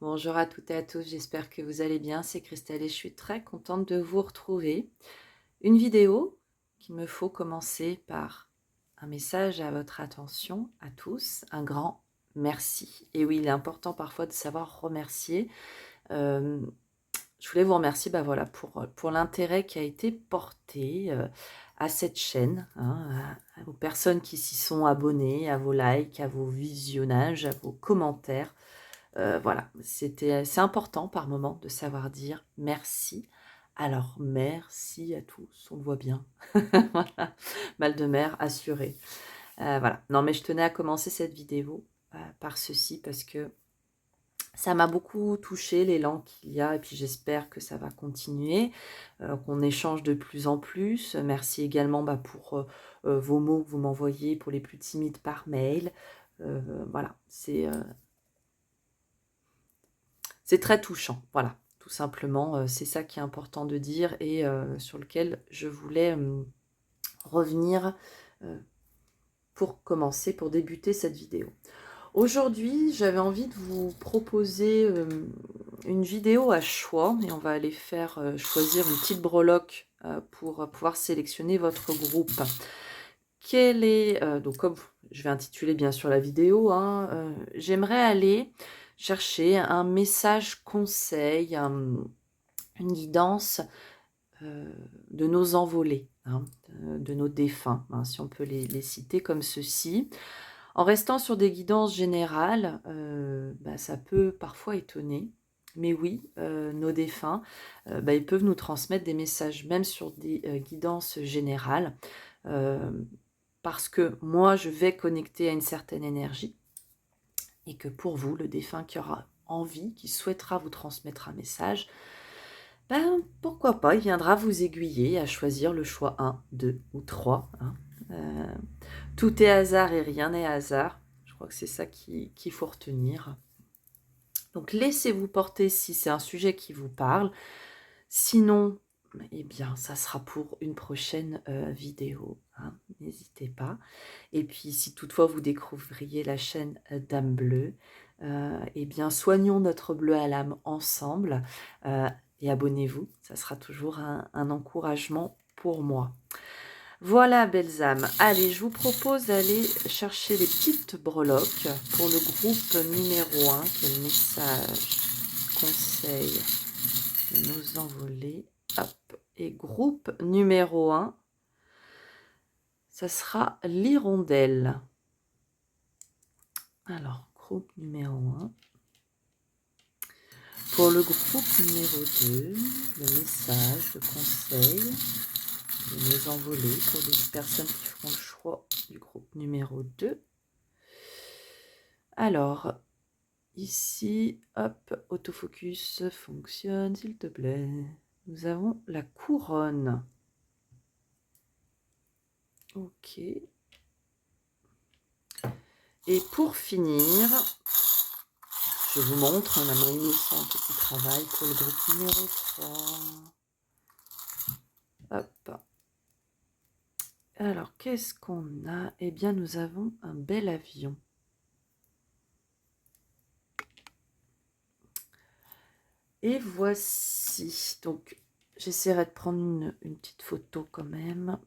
Bonjour à toutes et à tous, j'espère que vous allez bien. C'est Christelle et je suis très contente de vous retrouver. Une vidéo qu'il me faut commencer par un message à votre attention, à tous, un grand merci. Et oui, il est important parfois de savoir remercier. Euh, je voulais vous remercier voilà, pour l'intérêt qui a été porté à cette chaîne, hein, aux personnes qui s'y sont abonnées, à vos likes, à vos visionnages, à vos commentaires. Voilà, c'est important par moment de savoir dire merci. Alors merci à tous, on le voit bien. Voilà, mal de mer assuré. Voilà, non mais je tenais à commencer cette vidéo par ceci parce que ça m'a beaucoup touché l'élan qu'il y a et puis j'espère que ça va continuer, qu'on échange de plus en plus. Merci également pour vos mots que vous m'envoyez pour les plus timides par mail. Voilà, c'est très touchant, voilà, tout simplement, c'est ça qui est important de dire et sur lequel je voulais revenir pour commencer, pour débuter cette vidéo. Aujourd'hui, j'avais envie de vous proposer une vidéo à choix et on va aller faire choisir une petite breloque pour pouvoir sélectionner votre groupe. Quel est, donc comme je vais intituler bien sûr la vidéo, hein, j'aimerais aller chercher un message conseil, une guidance de nos envolés, hein, de nos défunts, hein, si on peut les citer comme ceci. En restant sur des guidances générales, ça peut parfois étonner. Mais oui, nos défunts, ils peuvent nous transmettre des messages, même sur des guidances générales, euh, parce que moi, je vais connecter à une certaine énergie, et que pour vous, le défunt qui aura envie, qui souhaitera vous transmettre un message, pourquoi pas, il viendra vous aiguiller à choisir le choix 1, 2 ou 3. Hein. Tout est hasard et rien n'est hasard. Je crois que c'est ça qu'il faut retenir. Donc laissez-vous porter si c'est un sujet qui vous parle. Sinon, eh bien, ça sera pour une prochaine vidéo. Hein. N'hésitez pas. Et puis, si toutefois vous découvriez la chaîne Dame Bleue, eh bien, soignons notre bleu à l'âme ensemble et abonnez-vous. Ça sera toujours un encouragement pour moi. Voilà, belles âmes. Allez, je vous propose d'aller chercher les petites breloques pour le groupe numéro 1, qui est le message conseil de nos envolés. Hop. Et groupe numéro 1, ça sera l'hirondelle. Alors, groupe numéro 1. Pour le groupe numéro 2, le message, le conseil de nos envolés pour les personnes qui feront le choix du groupe numéro 2. Alors, ici, hop, autofocus fonctionne, s'il te plaît. Nous avons la couronne. Ok. Et pour finir, je vous montre, on a mis un petit travail pour le groupe numéro 3. Hop. Alors, qu'est-ce qu'on a? Eh bien, nous avons un bel avion. Et voici. Donc, j'essaierai de prendre une petite photo quand même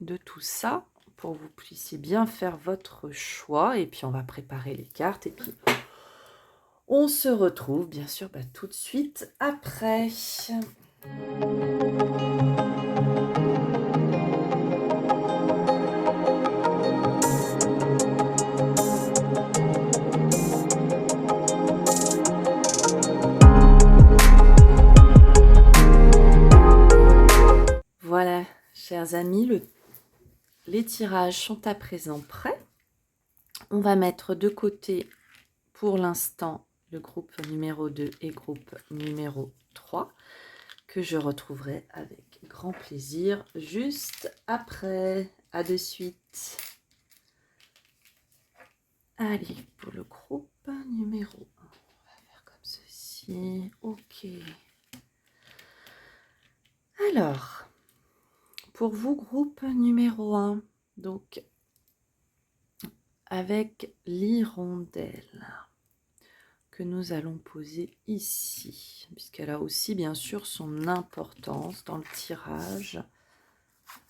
de tout ça pour que vous puissiez bien faire votre choix. Et puis, on va préparer les cartes. Et puis, on se retrouve, bien sûr, tout de suite après. Voilà, chers amis, les tirages sont à présent prêts. On va mettre de côté, pour l'instant, le groupe numéro 2 et groupe numéro 3, que je retrouverai avec grand plaisir juste après. À de suite. Allez, pour le groupe numéro 1, on va faire comme ceci. Ok. Alors, pour vous, groupe numéro 1, donc avec l'hirondelle, que nous allons poser ici, puisqu'elle a aussi bien sûr son importance dans le tirage.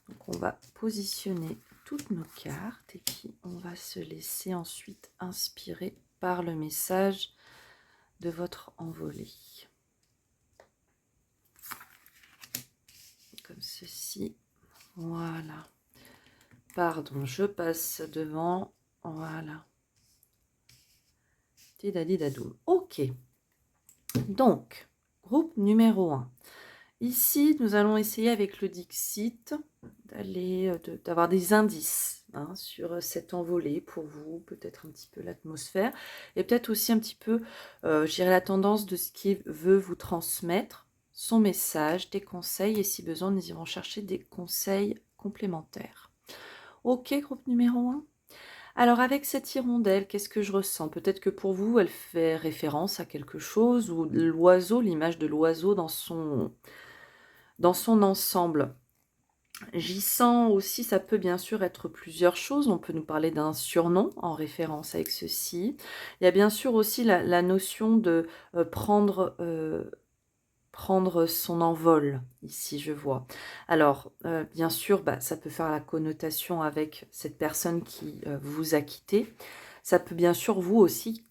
Donc on va positionner toutes nos cartes et puis on va se laisser ensuite inspirer par le message de votre envolée. Comme ceci. Voilà. Pardon, je passe devant. Voilà. Tidadidadoum. Ok. Donc, groupe numéro 1. Ici, nous allons essayer avec le Dixit d'avoir des indices sur cette envolée pour vous, peut-être un petit peu l'atmosphère, et peut-être aussi un petit peu, je dirais, la tendance de ce qu'il veut vous transmettre, son message, des conseils, et si besoin, nous irons chercher des conseils complémentaires. Ok, groupe numéro 1. Alors avec cette hirondelle, qu'est-ce que je ressens? Peut-être que pour vous, elle fait référence à quelque chose, ou l'oiseau, l'image de l'oiseau dans son ensemble. J'y sens aussi, ça peut bien sûr être plusieurs choses. On peut nous parler d'un surnom en référence avec ceci. Il y a bien sûr aussi la notion de prendre son envol, ici je vois. Alors, bien sûr, ça peut faire la connotation avec cette personne qui vous a quitté. Ça peut bien sûr vous aussi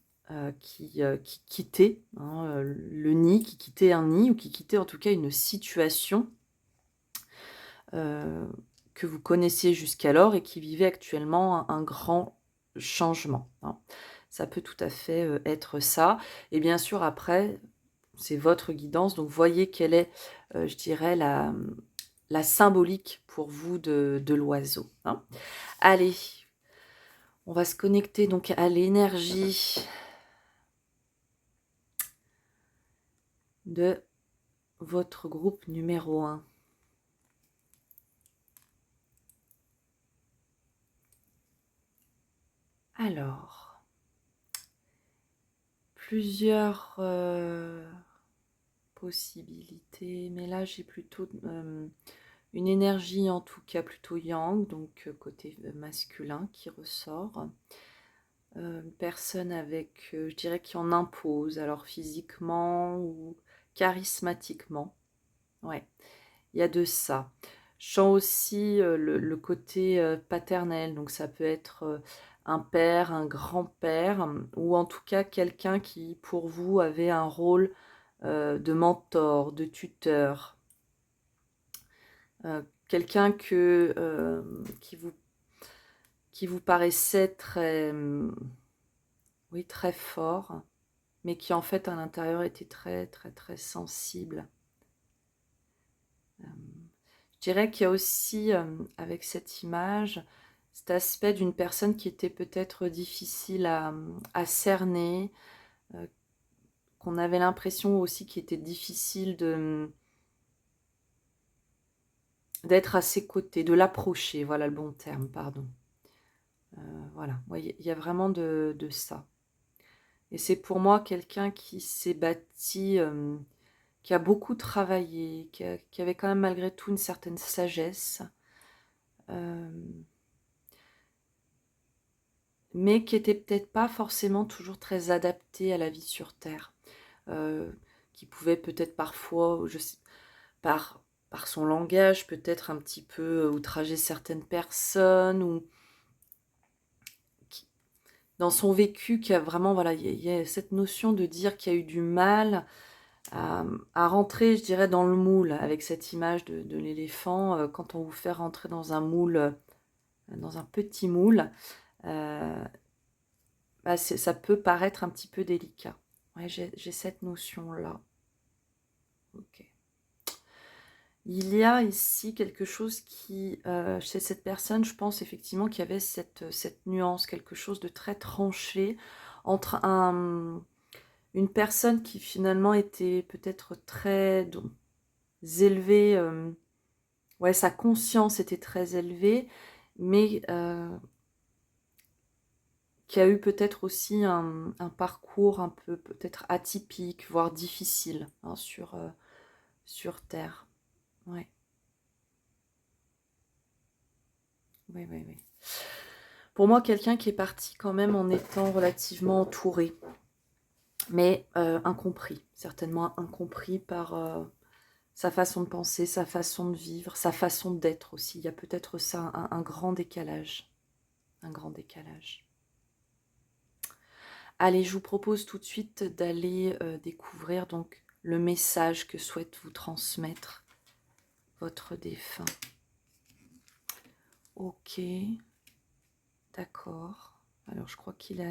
qui quittez le nid, qui quittez un nid, ou qui quittez en tout cas une situation que vous connaissiez jusqu'alors et qui vivait actuellement un grand changement. Ça peut tout à fait être ça. Et bien sûr, après, c'est votre guidance. Donc, voyez quelle est, je dirais, la symbolique pour vous de l'oiseau. Allez, on va se connecter donc à l'énergie de votre groupe numéro 1. Alors, plusieurs possibilités, mais là j'ai plutôt une énergie en tout cas plutôt yang, donc côté masculin qui ressort. Une personne avec, je dirais, qui en impose, alors physiquement ou charismatiquement. Ouais, il y a de ça. Je sens aussi le côté paternel, donc ça peut être un père, un grand-père, ou en tout cas quelqu'un qui, pour vous, avait un rôle de mentor, de tuteur. Quelqu'un qui vous paraissait très, oui, très fort, mais qui en fait à l'intérieur était très, très, très sensible. Je dirais qu'il y a aussi, avec cette image, cet aspect d'une personne qui était peut-être difficile à cerner, qu'on avait l'impression aussi qu'il était difficile d'être à ses côtés, de l'approcher, voilà le bon terme, pardon. Voilà, il y a vraiment de ça. Et c'est pour moi quelqu'un qui s'est bâti, qui a beaucoup travaillé, qui avait quand même malgré tout une certaine sagesse, mais qui était peut-être pas forcément toujours très adapté à la vie sur Terre, qui pouvait peut-être parfois, par son langage, peut-être un petit peu outrager certaines personnes, ou dans son vécu, qui a vraiment, voilà, il y a cette notion de dire qu'il y a eu du mal à rentrer, je dirais, dans le moule, avec cette image de l'éléphant. Quand on vous fait rentrer dans un moule, dans un petit moule, ça peut paraître un petit peu délicat. Ouais, j'ai cette notion-là. Ok. Il y a ici quelque chose qui, chez cette personne, je pense effectivement qu'il y avait cette nuance, quelque chose de très tranché entre une personne qui finalement était peut-être très élevée, ouais, sa conscience était très élevée, mais qui a eu peut-être aussi un parcours un peu peut-être atypique, voire difficile sur Terre. Ouais. Oui, oui, oui. Pour moi, quelqu'un qui est parti quand même en étant relativement entouré, mais incompris, certainement incompris par sa façon de penser, sa façon de vivre, sa façon d'être aussi. Il y a peut-être ça, un grand décalage. Un grand décalage. Allez, je vous propose tout de suite d'aller découvrir donc le message que souhaite vous transmettre votre défunt. Ok, d'accord. Alors, je crois qu'il est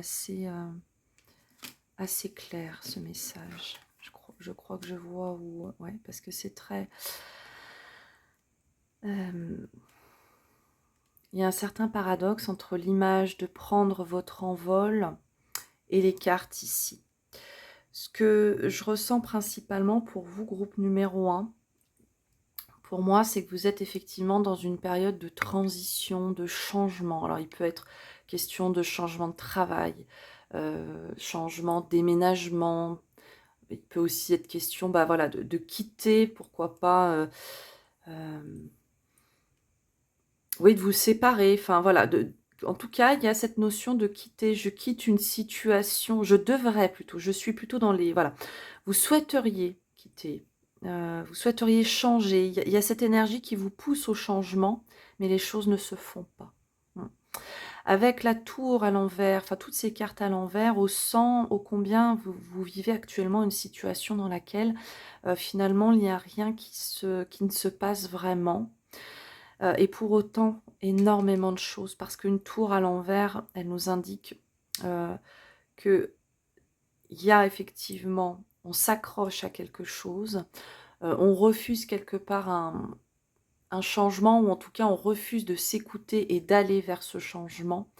assez clair, ce message. Je crois que je vois où... Ouais, parce que c'est très... il y a un certain paradoxe entre l'image de prendre votre envol et les cartes ici. Ce que je ressens principalement pour vous, groupe numéro 1, pour moi, c'est que vous êtes effectivement dans une période de transition, de changement. Alors, il peut être question de changement de travail, changement de déménagement. Il peut aussi être question voilà, de quitter, pourquoi pas, oui, de vous séparer. Enfin, voilà. En tout cas, il y a cette notion de quitter. Je quitte une situation. Je devrais plutôt. Je suis plutôt dans les... Voilà. Vous souhaiteriez quitter. Vous souhaiteriez changer. Il y a cette énergie qui vous pousse au changement, mais les choses ne se font pas. Avec la tour à l'envers, enfin toutes ces cartes à l'envers, au sens ô combien vous vivez actuellement une situation dans laquelle finalement il n'y a rien qui ne se passe vraiment. Et pour autant, énormément de choses, parce qu'une tour à l'envers, elle nous indique qu'il y a effectivement, on s'accroche à quelque chose, on refuse quelque part un changement, ou en tout cas on refuse de s'écouter et d'aller vers ce changement.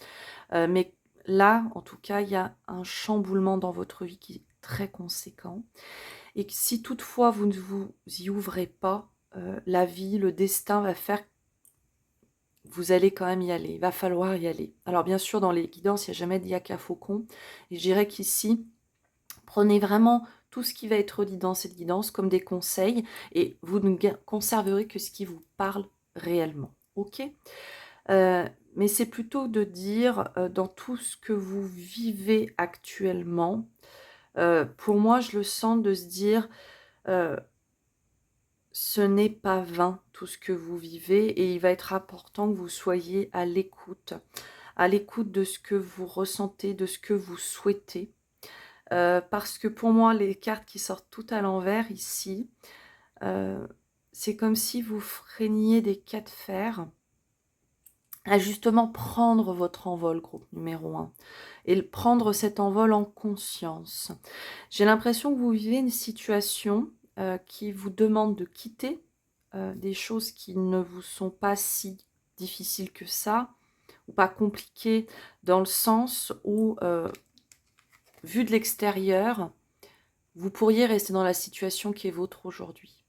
Mais là, en tout cas, il y a un chamboulement dans votre vie qui est très conséquent. Et que si toutefois vous ne vous y ouvrez pas, la vie, le destin va faire que vous allez quand même y aller. Il va falloir y aller. Alors bien sûr, dans les guidances, il n'y a jamais de yaka faucon. Et je dirais qu'ici, prenez vraiment tout ce qui va être dit dans cette guidance comme des conseils, et vous ne conserverez que ce qui vous parle réellement. Ok ? Mais c'est plutôt de dire, dans tout ce que vous vivez actuellement, pour moi, je le sens de se dire, ce n'est pas vain tout ce que vous vivez, et il va être important que vous soyez à l'écoute de ce que vous ressentez, de ce que vous souhaitez. Parce que pour moi, les cartes qui sortent tout à l'envers ici, c'est comme si vous freiniez des cas de fer à justement prendre votre envol, groupe numéro 1, et prendre cet envol en conscience. J'ai l'impression que vous vivez une situation qui vous demande de quitter des choses qui ne vous sont pas si difficiles que ça, ou pas compliquées, dans le sens où, vu de l'extérieur, vous pourriez rester dans la situation qui est vôtre aujourd'hui.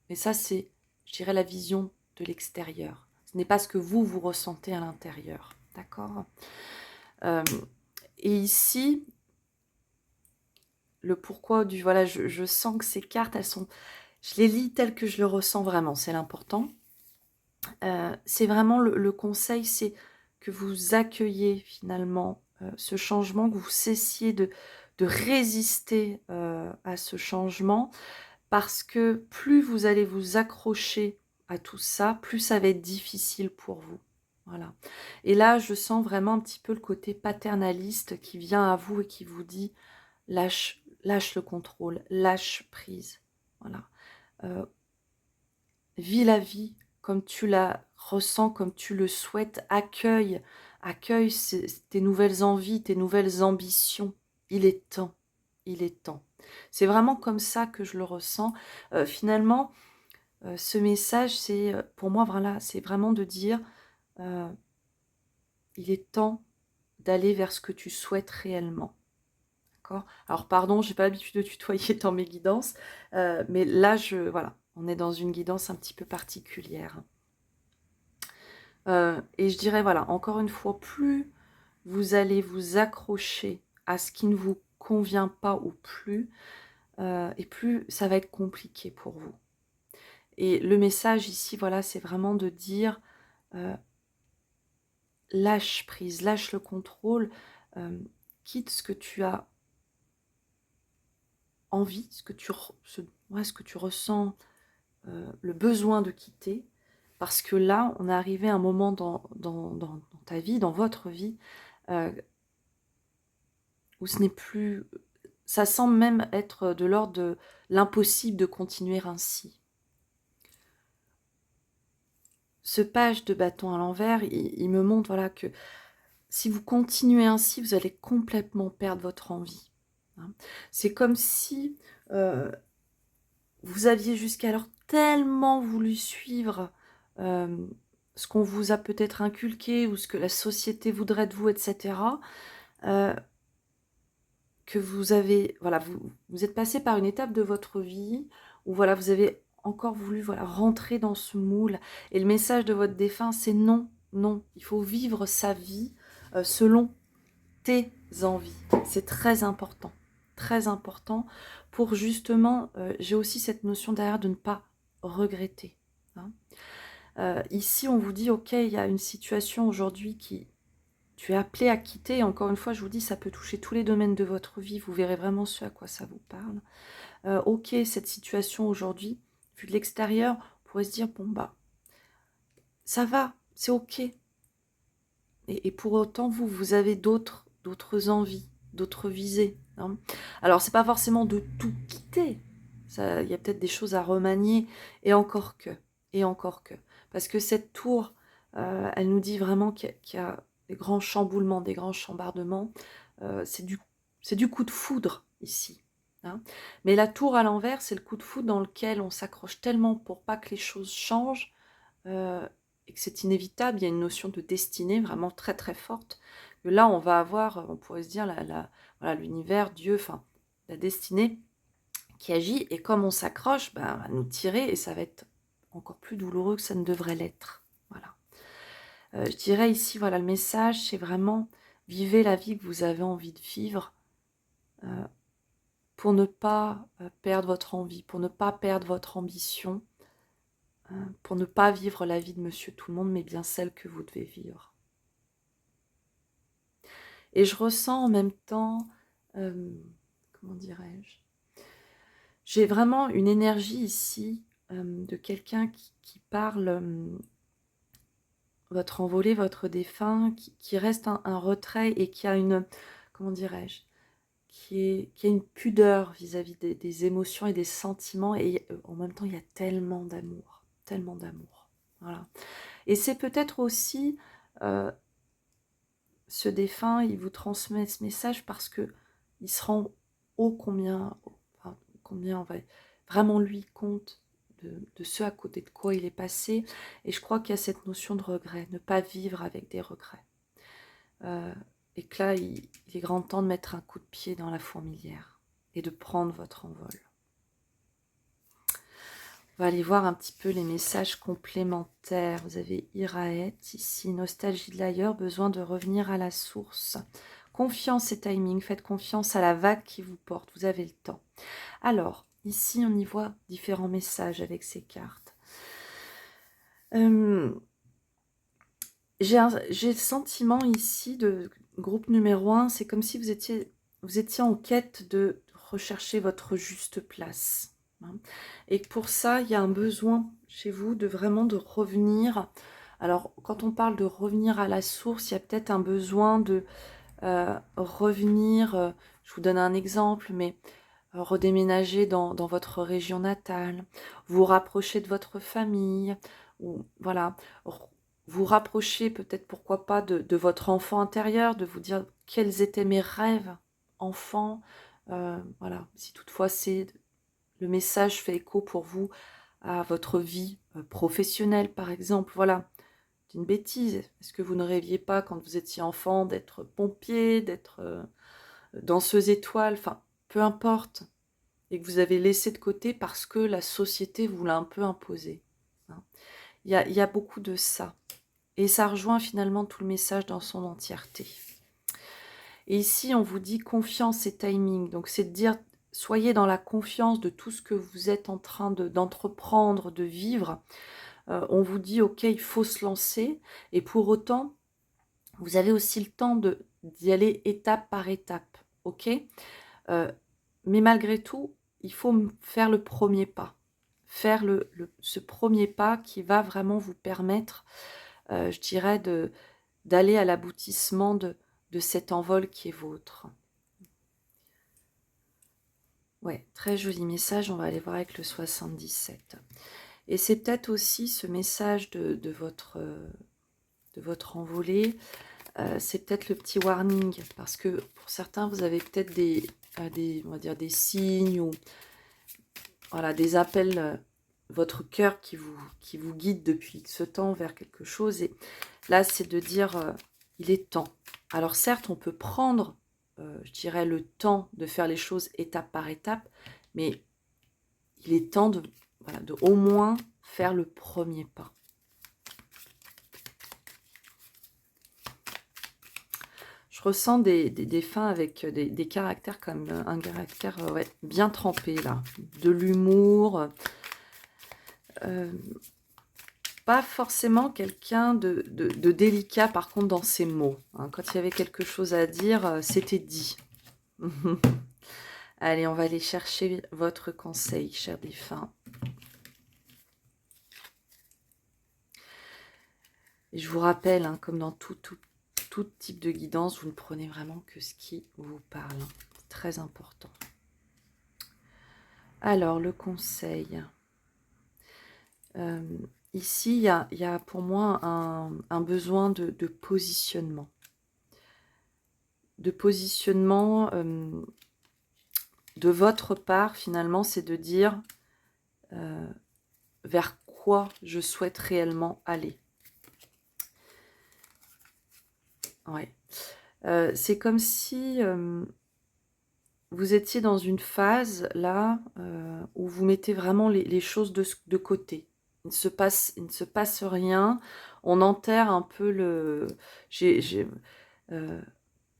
Mais ça, c'est, je dirais, la vision de l'extérieur. Ce n'est pas ce que vous ressentez à l'intérieur. D'accord ? Et ici, le pourquoi du... Voilà, je sens que ces cartes, elles sont... Je les lis telles que je le ressens vraiment, c'est l'important. C'est vraiment le conseil, c'est que vous accueillez finalement ce changement, que vous cessiez de résister à ce changement, parce que plus vous allez vous accrocher à tout ça, plus ça va être difficile pour vous. Voilà. Et là, je sens vraiment un petit peu le côté paternaliste qui vient à vous et qui vous dit lâche le contrôle, lâche prise. Voilà. Vis la vie comme tu la ressens, comme tu le souhaites. Accueille tes nouvelles envies, tes nouvelles ambitions. Il est temps. Il est temps. C'est vraiment comme ça que je le ressens. Finalement, ce message, c'est pour moi, voilà, c'est vraiment de dire il est temps d'aller vers ce que tu souhaites réellement. D'accord ? Alors, pardon, j'ai pas l'habitude de tutoyer dans mes guidances, mais là, voilà, on est dans une guidance un petit peu particulière. Et je dirais, voilà, encore une fois, plus vous allez vous accrocher à ce qui ne vous convient pas ou plus, et plus ça va être compliqué pour vous. Et le message ici, voilà, c'est vraiment de dire lâche prise, lâche le contrôle, quitte ce que tu as envie, ce que tu ressens, le besoin de quitter, parce que là, on est arrivé à un moment dans ta vie, dans votre vie, où ce n'est plus... Ça semble même être de l'ordre de l'impossible de continuer ainsi. Ce page de bâton à l'envers, il me montre voilà, que si vous continuez ainsi, vous allez complètement perdre votre envie. Hein. C'est comme si vous aviez jusqu'alors tellement voulu suivre ce qu'on vous a peut-être inculqué ou ce que la société voudrait de vous, etc. Que vous avez, voilà, vous êtes passé par une étape de votre vie où voilà, vous avez encore voulu voilà, rentrer dans ce moule. Et le message de votre défunt, c'est non, non, il faut vivre sa vie selon tes envies. C'est très important pour justement, j'ai aussi cette notion derrière de ne pas regretter. Hein. Ici, on vous dit, ok, il y a une situation aujourd'hui qui tu es appelé à quitter. Et encore une fois, je vous dis, ça peut toucher tous les domaines de votre vie. Vous verrez vraiment ce à quoi ça vous parle. Ok, cette situation aujourd'hui, vue de l'extérieur, on pourrait se dire, bon bah, ça va, c'est ok. Et pour autant, vous avez d'autres envies, d'autres visées. Hein. Alors, c'est pas forcément de tout quitter. Il y a peut-être des choses à remanier, et encore que. Parce que cette tour, elle nous dit vraiment qu'il y a des grands chamboulements, des grands chambardements. C'est du coup de foudre, ici. Hein. Mais la tour à l'envers, c'est le coup de foudre dans lequel on s'accroche tellement pour pas que les choses changent, et que c'est inévitable, il y a une notion de destinée vraiment très très forte, que là on va avoir, on pourrait se dire, voilà, l'univers, Dieu, enfin la destinée qui agit, et comme on s'accroche, ben, va nous tirer, et ça va être encore plus douloureux que ça ne devrait l'être. Voilà. Je dirais ici, voilà, le message, c'est vraiment, vivez la vie que vous avez envie de vivre, pour ne pas perdre votre envie, pour ne pas perdre votre ambition, pour ne pas vivre la vie de monsieur tout le monde, mais bien celle que vous devez vivre. Et je ressens en même temps, comment dirais-je, j'ai vraiment une énergie ici de quelqu'un qui parle, votre envolé, votre défunt, qui reste un retrait et qui a une, comment dirais-je, qui a une pudeur vis-à-vis des émotions et des sentiments, et en même temps il y a tellement d'amour, voilà. Et c'est peut-être aussi, ce défunt, il vous transmet ce message parce que il se rend combien on va vraiment lui compte de ce à côté de quoi il est passé. Et je crois qu'il y a cette notion de regret, ne pas vivre avec des regrets. Et que là, il est grand temps de mettre un coup de pied dans la fourmilière et de prendre votre envol. On va aller voir un petit peu les messages complémentaires. Vous avez Iraët ici, nostalgie de l'ailleurs, besoin de revenir à la source. Confiance et timing, faites confiance à la vague qui vous porte, vous avez le temps. Alors, ici on y voit différents messages avec ces cartes. J'ai le sentiment ici de groupe numéro 1, c'est comme si vous étiez en quête de rechercher votre juste place. Hein. Et pour ça, il y a un besoin chez vous de vraiment de revenir. Alors, quand on parle de revenir à la source, il y a peut-être un besoin de revenir, je vous donne un exemple, mais redéménager dans votre région natale, vous rapprocher de votre famille, ou voilà, vous rapprocher peut-être, pourquoi pas, de votre enfant intérieur, de vous dire quels étaient mes rêves enfant, voilà, si toutefois le message fait écho pour vous à votre vie professionnelle par exemple, voilà, c'est une bêtise, est-ce que vous ne rêviez pas quand vous étiez enfant d'être pompier, d'être danseuse étoile, enfin, peu importe, et que vous avez laissé de côté parce que la société vous l'a un peu imposé. Hein. Il y a beaucoup de ça. Et ça rejoint finalement tout le message dans son entièreté. Et ici, on vous dit confiance et timing. Donc, c'est de dire, soyez dans la confiance de tout ce que vous êtes en train d'entreprendre, de vivre. On vous dit, ok, il faut se lancer. Et pour autant, vous avez aussi le temps d'y aller étape par étape. Ok, mais malgré tout, il faut faire le premier pas. Faire ce premier pas qui va vraiment vous permettre, je dirais, d'aller à l'aboutissement de cet envol qui est vôtre. Ouais, très joli message, on va aller voir avec le 77. Et c'est peut-être aussi ce message de votre envolée, c'est peut-être le petit warning, parce que pour certains, vous avez peut-être on va dire des signes ou voilà, des appels, votre cœur qui vous guide depuis ce temps vers quelque chose. Et là, c'est de dire, il est temps. Alors certes, on peut prendre, je dirais, le temps de faire les choses étape par étape, mais il est temps voilà, de au moins faire le premier pas. Je ressens des fins avec des caractères comme un caractère ouais, bien trempé là. De l'humour. Pas forcément quelqu'un de délicat par contre dans ses mots. Hein. Quand il y avait quelque chose à dire, c'était dit. Allez, on va aller chercher votre conseil, chers défunts. Et je vous rappelle, hein, comme dans tout type de guidance, vous ne prenez vraiment que ce qui vous parle. C'est très important. Alors, le conseil. Ici, il y a pour moi un besoin de positionnement. De positionnement de votre part, finalement, c'est de dire vers quoi je souhaite réellement aller. Ouais. C'est comme si vous étiez dans une phase, là, où vous mettez vraiment les choses de côté. Il ne se passe rien. On enterre un peu le...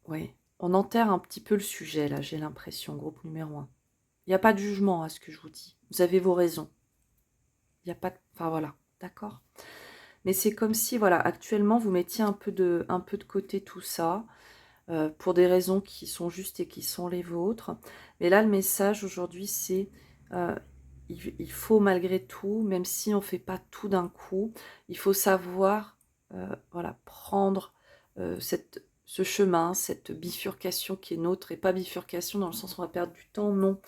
ouais. On enterre un petit peu le sujet, là, j'ai l'impression, groupe numéro 1. Il n'y a pas de jugement à ce que je vous dis. Vous avez vos raisons. Il n'y a pas de... Enfin, voilà. D'accord ? Mais c'est comme si, voilà, actuellement, vous mettiez un peu de côté tout ça, pour des raisons qui sont justes et qui sont les vôtres. Mais là, le message aujourd'hui, c'est il faut malgré tout, même si on ne fait pas tout d'un coup, il faut savoir voilà, prendre ce chemin, cette bifurcation qui est nôtre, et pas bifurcation dans le sens où on va perdre du temps, non.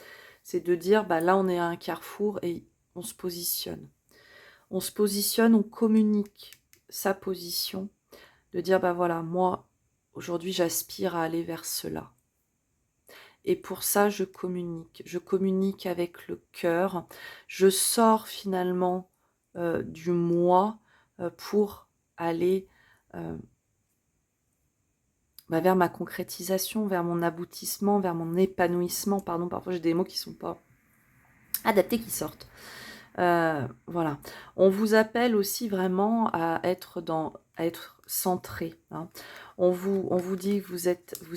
C'est de dire, bah, là, on est à un carrefour et on se positionne. On se positionne, on communique sa position, de dire, bah voilà, moi, aujourd'hui, j'aspire à aller vers cela. Et pour ça, je communique. Je communique avec le cœur. Je sors finalement du moi pour aller bah, vers ma concrétisation, vers mon aboutissement, vers mon épanouissement. Pardon, parfois j'ai des mots qui ne sont pas adaptés qui sortent. Voilà. On vous appelle aussi vraiment à être centré. Hein. On vous dit que vous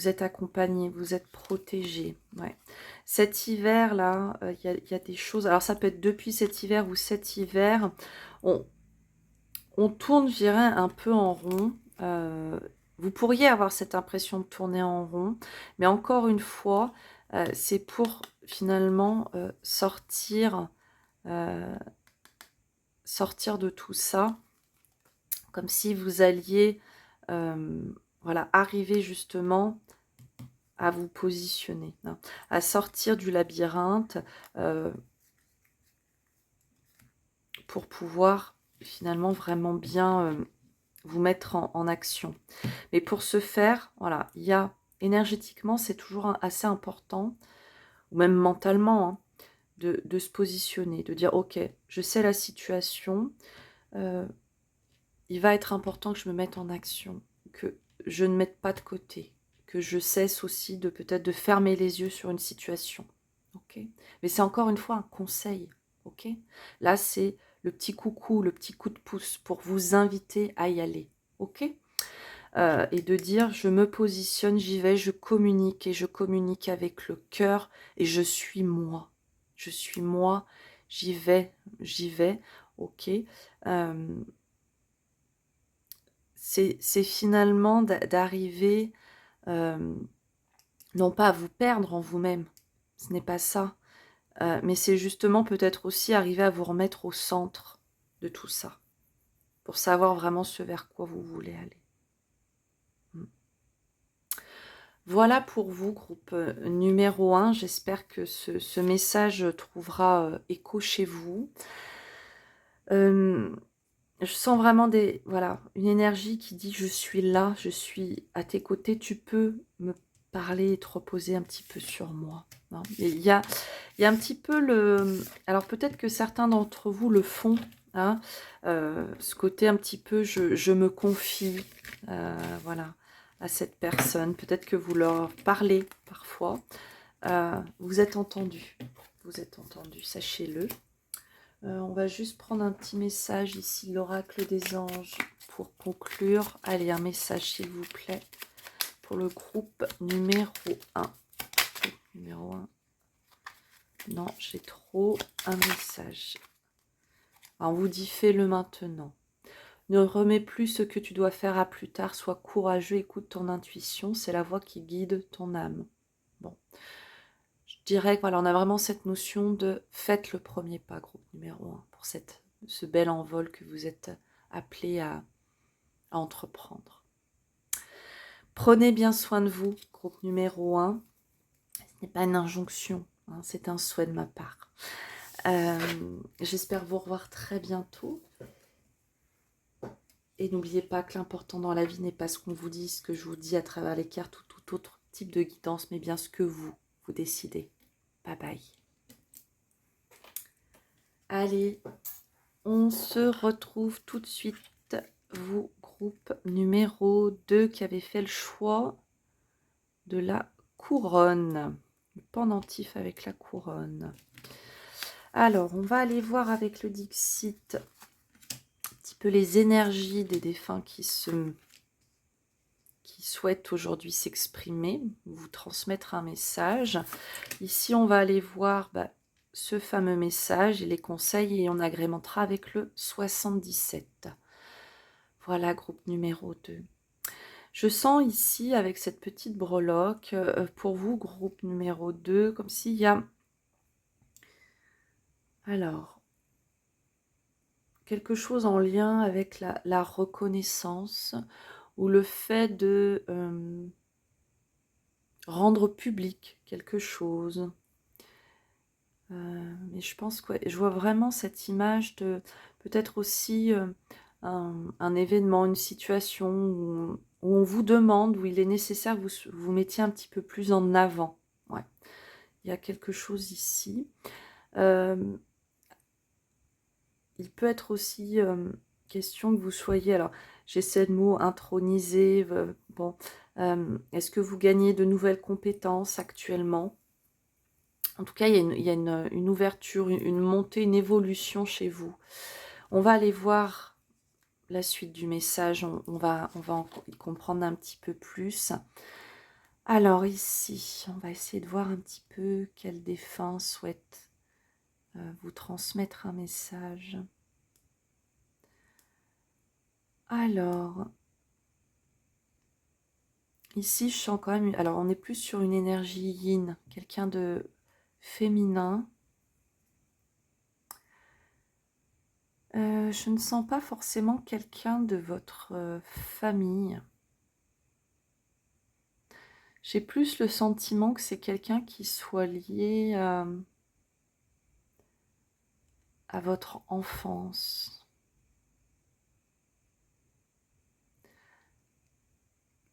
êtes accompagné, vous êtes protégé. Ouais. Cet hiver-là, il y a des choses... Alors, ça peut être depuis cet hiver ou cet hiver. On tourne, je dirais, un peu en rond. Vous pourriez avoir cette impression de tourner en rond. Mais encore une fois, c'est pour finalement sortir de tout ça, comme si vous alliez voilà, arriver justement à vous positionner, hein, à sortir du labyrinthe pour pouvoir finalement vraiment bien vous mettre en action. Mais pour ce faire, voilà, il y a énergétiquement, c'est toujours assez important, ou même mentalement, hein, de se positionner, de dire ok, je sais la situation, il va être important que je me mette en action, que je ne mette pas de côté, que je cesse aussi de peut-être de fermer les yeux sur une situation. Ok ? Mais c'est encore une fois un conseil. Ok ? Là, c'est le petit coucou, le petit coup de pouce pour vous inviter à y aller. Ok ? Et de dire, je me positionne, j'y vais, je communique et je communique avec le cœur et je suis moi. Je suis moi, j'y vais, ok. C'est finalement d'arriver, non pas à vous perdre en vous-même, ce n'est pas ça, mais c'est justement peut-être aussi arriver à vous remettre au centre de tout ça, pour savoir vraiment ce vers quoi vous voulez aller. Mm. Voilà pour vous, groupe numéro 1. J'espère que ce message trouvera écho chez vous. Je sens vraiment voilà, une énergie qui dit: je suis là, je suis à tes côtés, tu peux me parler et te reposer un petit peu sur moi. Non, il y a un petit peu alors peut-être que certains d'entre vous le font, hein, ce côté un petit peu je me confie, voilà, à cette personne. Peut-être que vous leur parlez parfois. Vous êtes entendu. Vous êtes entendu, sachez-le. On va juste prendre un petit message ici, l'oracle des anges, pour conclure. Allez, un message s'il vous plaît, pour le groupe numéro 1. Numéro 1. Non, j'ai trop un message. On vous dit: fais-le maintenant. Ne remets plus ce que tu dois faire à plus tard. Sois courageux, écoute ton intuition. C'est la voix qui guide ton âme. Bon. Je dirais que voilà, on a vraiment cette notion de faites le premier pas, groupe numéro 1, pour ce bel envol que vous êtes appelé à entreprendre. Prenez bien soin de vous, groupe numéro 1. Ce n'est pas une injonction, hein, c'est un souhait de ma part. J'espère vous revoir très bientôt. Et n'oubliez pas que l'important dans la vie n'est pas ce qu'on vous dit, ce que je vous dis à travers les cartes ou tout autre type de guidance, mais bien ce que vous décidez. Bye bye. Allez, on se retrouve tout de suite. Vous, groupe numéro 2, qui avez fait le choix de la couronne. Le pendentif avec la couronne. Alors, on va aller voir avec le Dixit un petit peu les énergies des défunts qui souhaitent aujourd'hui s'exprimer, vous transmettre un message. Ici, on va aller voir ce fameux message et les conseils, et on agrémentera avec le 77. Voilà, groupe numéro 2. Je sens ici, avec cette petite breloque, pour vous, groupe numéro 2, comme s'il y a... Alors, quelque chose en lien avec la reconnaissance, ou le fait de rendre public quelque chose. Mais je pense que je vois vraiment cette image de peut-être aussi un événement, une situation où on vous demande, où il est nécessaire que vous mettiez un petit peu plus en avant. Ouais. Il y a quelque chose ici. Il peut être aussi question que vous soyez, alors j'essaie le mot intronisé, bon, est-ce que vous gagnez de nouvelles compétences actuellement? En tout cas, il y a une ouverture, une montée, une évolution chez vous. On va aller voir la suite du message, on va y comprendre un petit peu plus. Alors ici, on va essayer de voir un petit peu quel défunt souhaite vous transmettre un message. Alors, ici, je sens quand même... Alors, on est plus sur une énergie yin, quelqu'un de féminin. Je ne sens pas forcément quelqu'un de votre famille. J'ai plus le sentiment que c'est quelqu'un qui soit lié à votre enfance.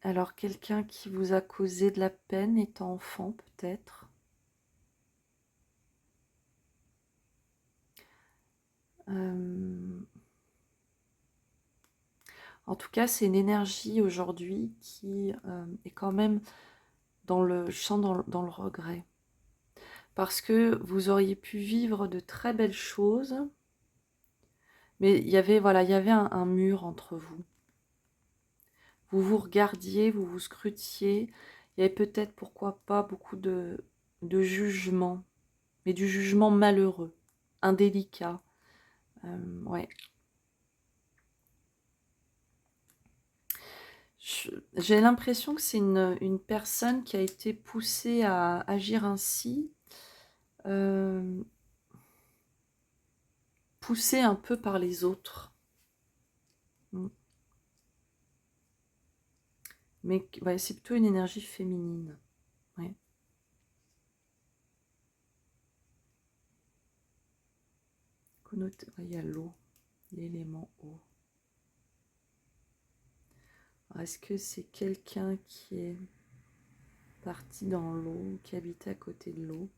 Alors, quelqu'un qui vous a causé de la peine étant enfant, peut-être. En tout cas, c'est une énergie aujourd'hui qui est quand même dans le champ, dans le regret. Parce que vous auriez pu vivre de très belles choses, mais il y avait, voilà, il y avait un mur entre vous. Vous vous regardiez, vous vous scrutiez. Il y avait peut-être, pourquoi pas, beaucoup de jugement, mais du jugement malheureux, indélicat. Ouais. J'ai l'impression que c'est une personne qui a été poussée à agir ainsi poussé un peu par les autres. Mais ouais, c'est plutôt une énergie féminine. Ouais. Il y a l'eau, l'élément eau. Est-ce que c'est quelqu'un qui est parti dans l'eau, qui habitait à côté de l'eau?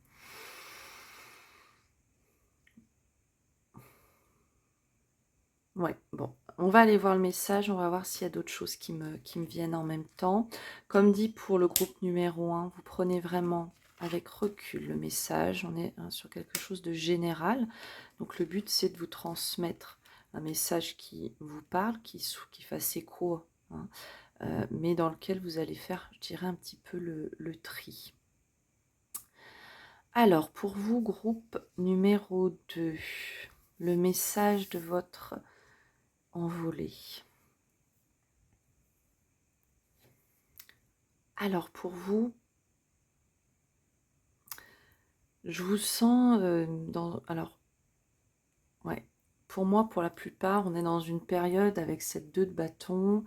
Ouais, bon, on va aller voir le message, on va voir s'il y a d'autres choses qui me viennent en même temps. Comme dit pour le groupe numéro 1, vous prenez vraiment avec recul le message, on est sur quelque chose de général. Donc le but c'est de vous transmettre un message qui vous parle, qui fasse écho, hein, mais dans lequel vous allez faire, je dirais, un petit peu le tri. Alors, pour vous, groupe numéro 2, le message de votre envolé. Alors, pour vous, je vous sens Alors, ouais, pour moi, pour la plupart, on est dans une période avec cette 2 de bâton.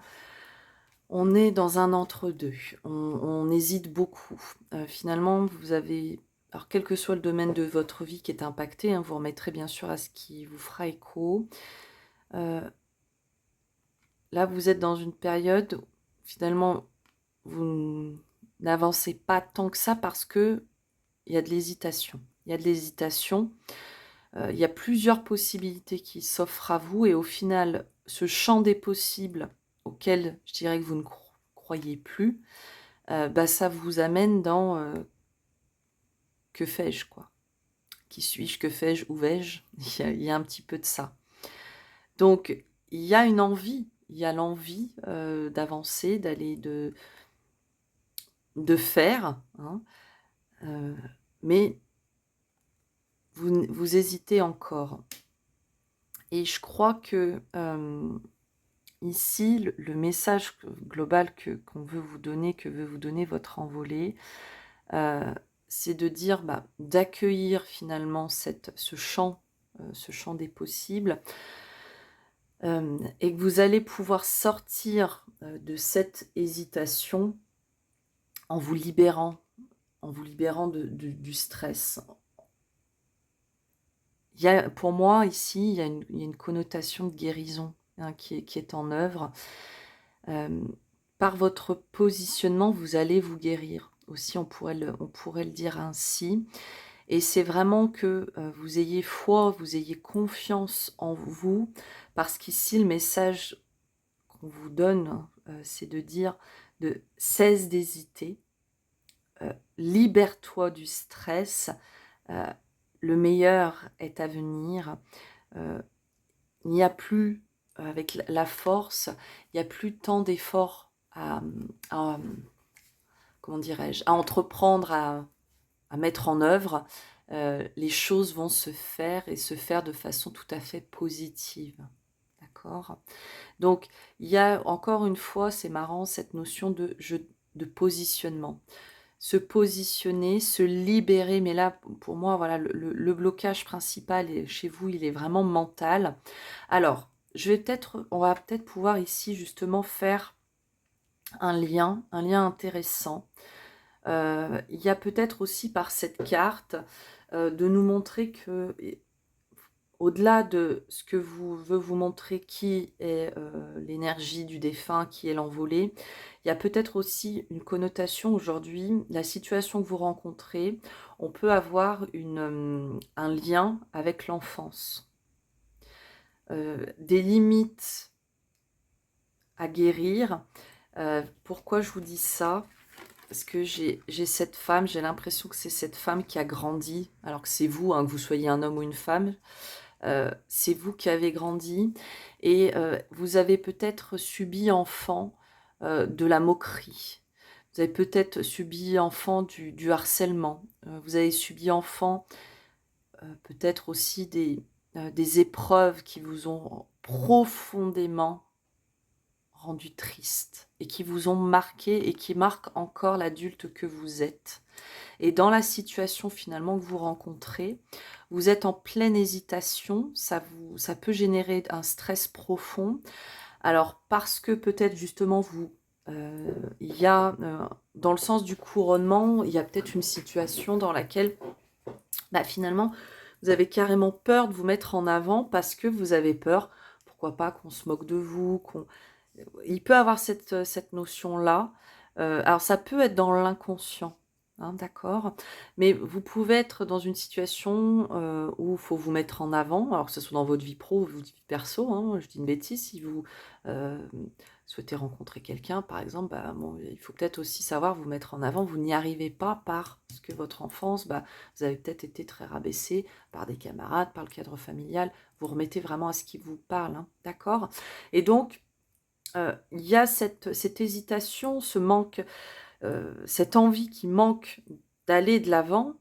On est dans un entre-deux. On hésite beaucoup. Finalement, vous avez... Alors, quel que soit le domaine de votre vie qui est impacté, hein, vous remettrez bien sûr à ce qui vous fera écho. Là, vous êtes dans une période, finalement, vous n'avancez pas tant que ça parce que il y a de l'hésitation. Il y a de l'hésitation. Il y a plusieurs possibilités qui s'offrent à vous et au final, ce champ des possibles auquel je dirais que vous ne croyez plus, ça vous amène dans que fais-je, quoi? Qui suis-je? Que fais-je? Où vais-je? Il y a un petit peu de ça. Donc, il y a une envie, il y a l'envie d'avancer, d'aller de faire, hein, mais vous hésitez encore. Et je crois que ici, le message global qu'on veut vous donner, que veut vous donner votre envolée, c'est de dire, d'accueillir finalement ce champ des possibles, et que vous allez pouvoir sortir de cette hésitation en vous libérant du stress. Pour moi, ici, il y a une connotation de guérison, hein, qui est en œuvre. Par votre positionnement, vous allez vous guérir. Aussi, on pourrait le dire ainsi. Et c'est vraiment que vous ayez foi, vous ayez confiance en vous, parce qu'ici, le message qu'on vous donne, c'est de dire cesse d'hésiter, libère-toi du stress, le meilleur est à venir. Il n'y a plus, avec la force, il n'y a plus tant d'efforts comment dirais-je, à entreprendre, à mettre en œuvre. Les choses vont se faire et se faire de façon tout à fait positive. D'accord ? Donc, il y a encore une fois, c'est marrant, cette notion de positionnement. Se positionner, se libérer, mais là, pour moi, voilà, le blocage principal chez vous, il est vraiment mental. Alors, on va peut-être pouvoir ici justement faire un lien intéressant. Il y a peut-être aussi par cette carte de nous montrer que, au-delà de ce que veut vous montrer qui est l'énergie du défunt, qui est l'envolé, il y a peut-être aussi une connotation aujourd'hui, la situation que vous rencontrez, on peut avoir un lien avec l'enfance. Des limites à guérir. Pourquoi je vous dis ça ? Parce que j'ai cette femme, j'ai l'impression que c'est cette femme qui a grandi, alors que c'est vous, hein, que vous soyez un homme ou une femme, c'est vous qui avez grandi et vous avez peut-être subi enfant de la moquerie. Vous avez peut-être subi enfant du harcèlement. Vous avez subi enfant peut-être aussi des épreuves qui vous ont profondément rendu triste et qui vous ont marqué et qui marquent encore l'adulte que vous êtes. Et dans la situation finalement que vous rencontrez, vous êtes en pleine hésitation, ça peut générer un stress profond. Alors parce que peut-être justement il y a, dans le sens du couronnement, il y a peut-être une situation dans laquelle finalement vous avez carrément peur de vous mettre en avant parce que vous avez peur, pourquoi pas, qu'on se moque de vous, il peut avoir cette notion-là. Alors ça peut être dans l'inconscient, hein, d'accord? Mais vous pouvez être dans une situation où il faut vous mettre en avant, alors que ce soit dans votre vie pro ou votre vie perso, hein, je dis une bêtise, si vous euh, souhaitez rencontrer quelqu'un, par exemple, bon, il faut peut-être aussi savoir vous mettre en avant, vous n'y arrivez pas parce que votre enfance, vous avez peut-être été très rabaissé par des camarades, par le cadre familial, vous remettez vraiment à ce qui vous parle, hein, d'accord? Et donc, il y a cette hésitation, ce manque, cette envie qui manque d'aller de l'avant,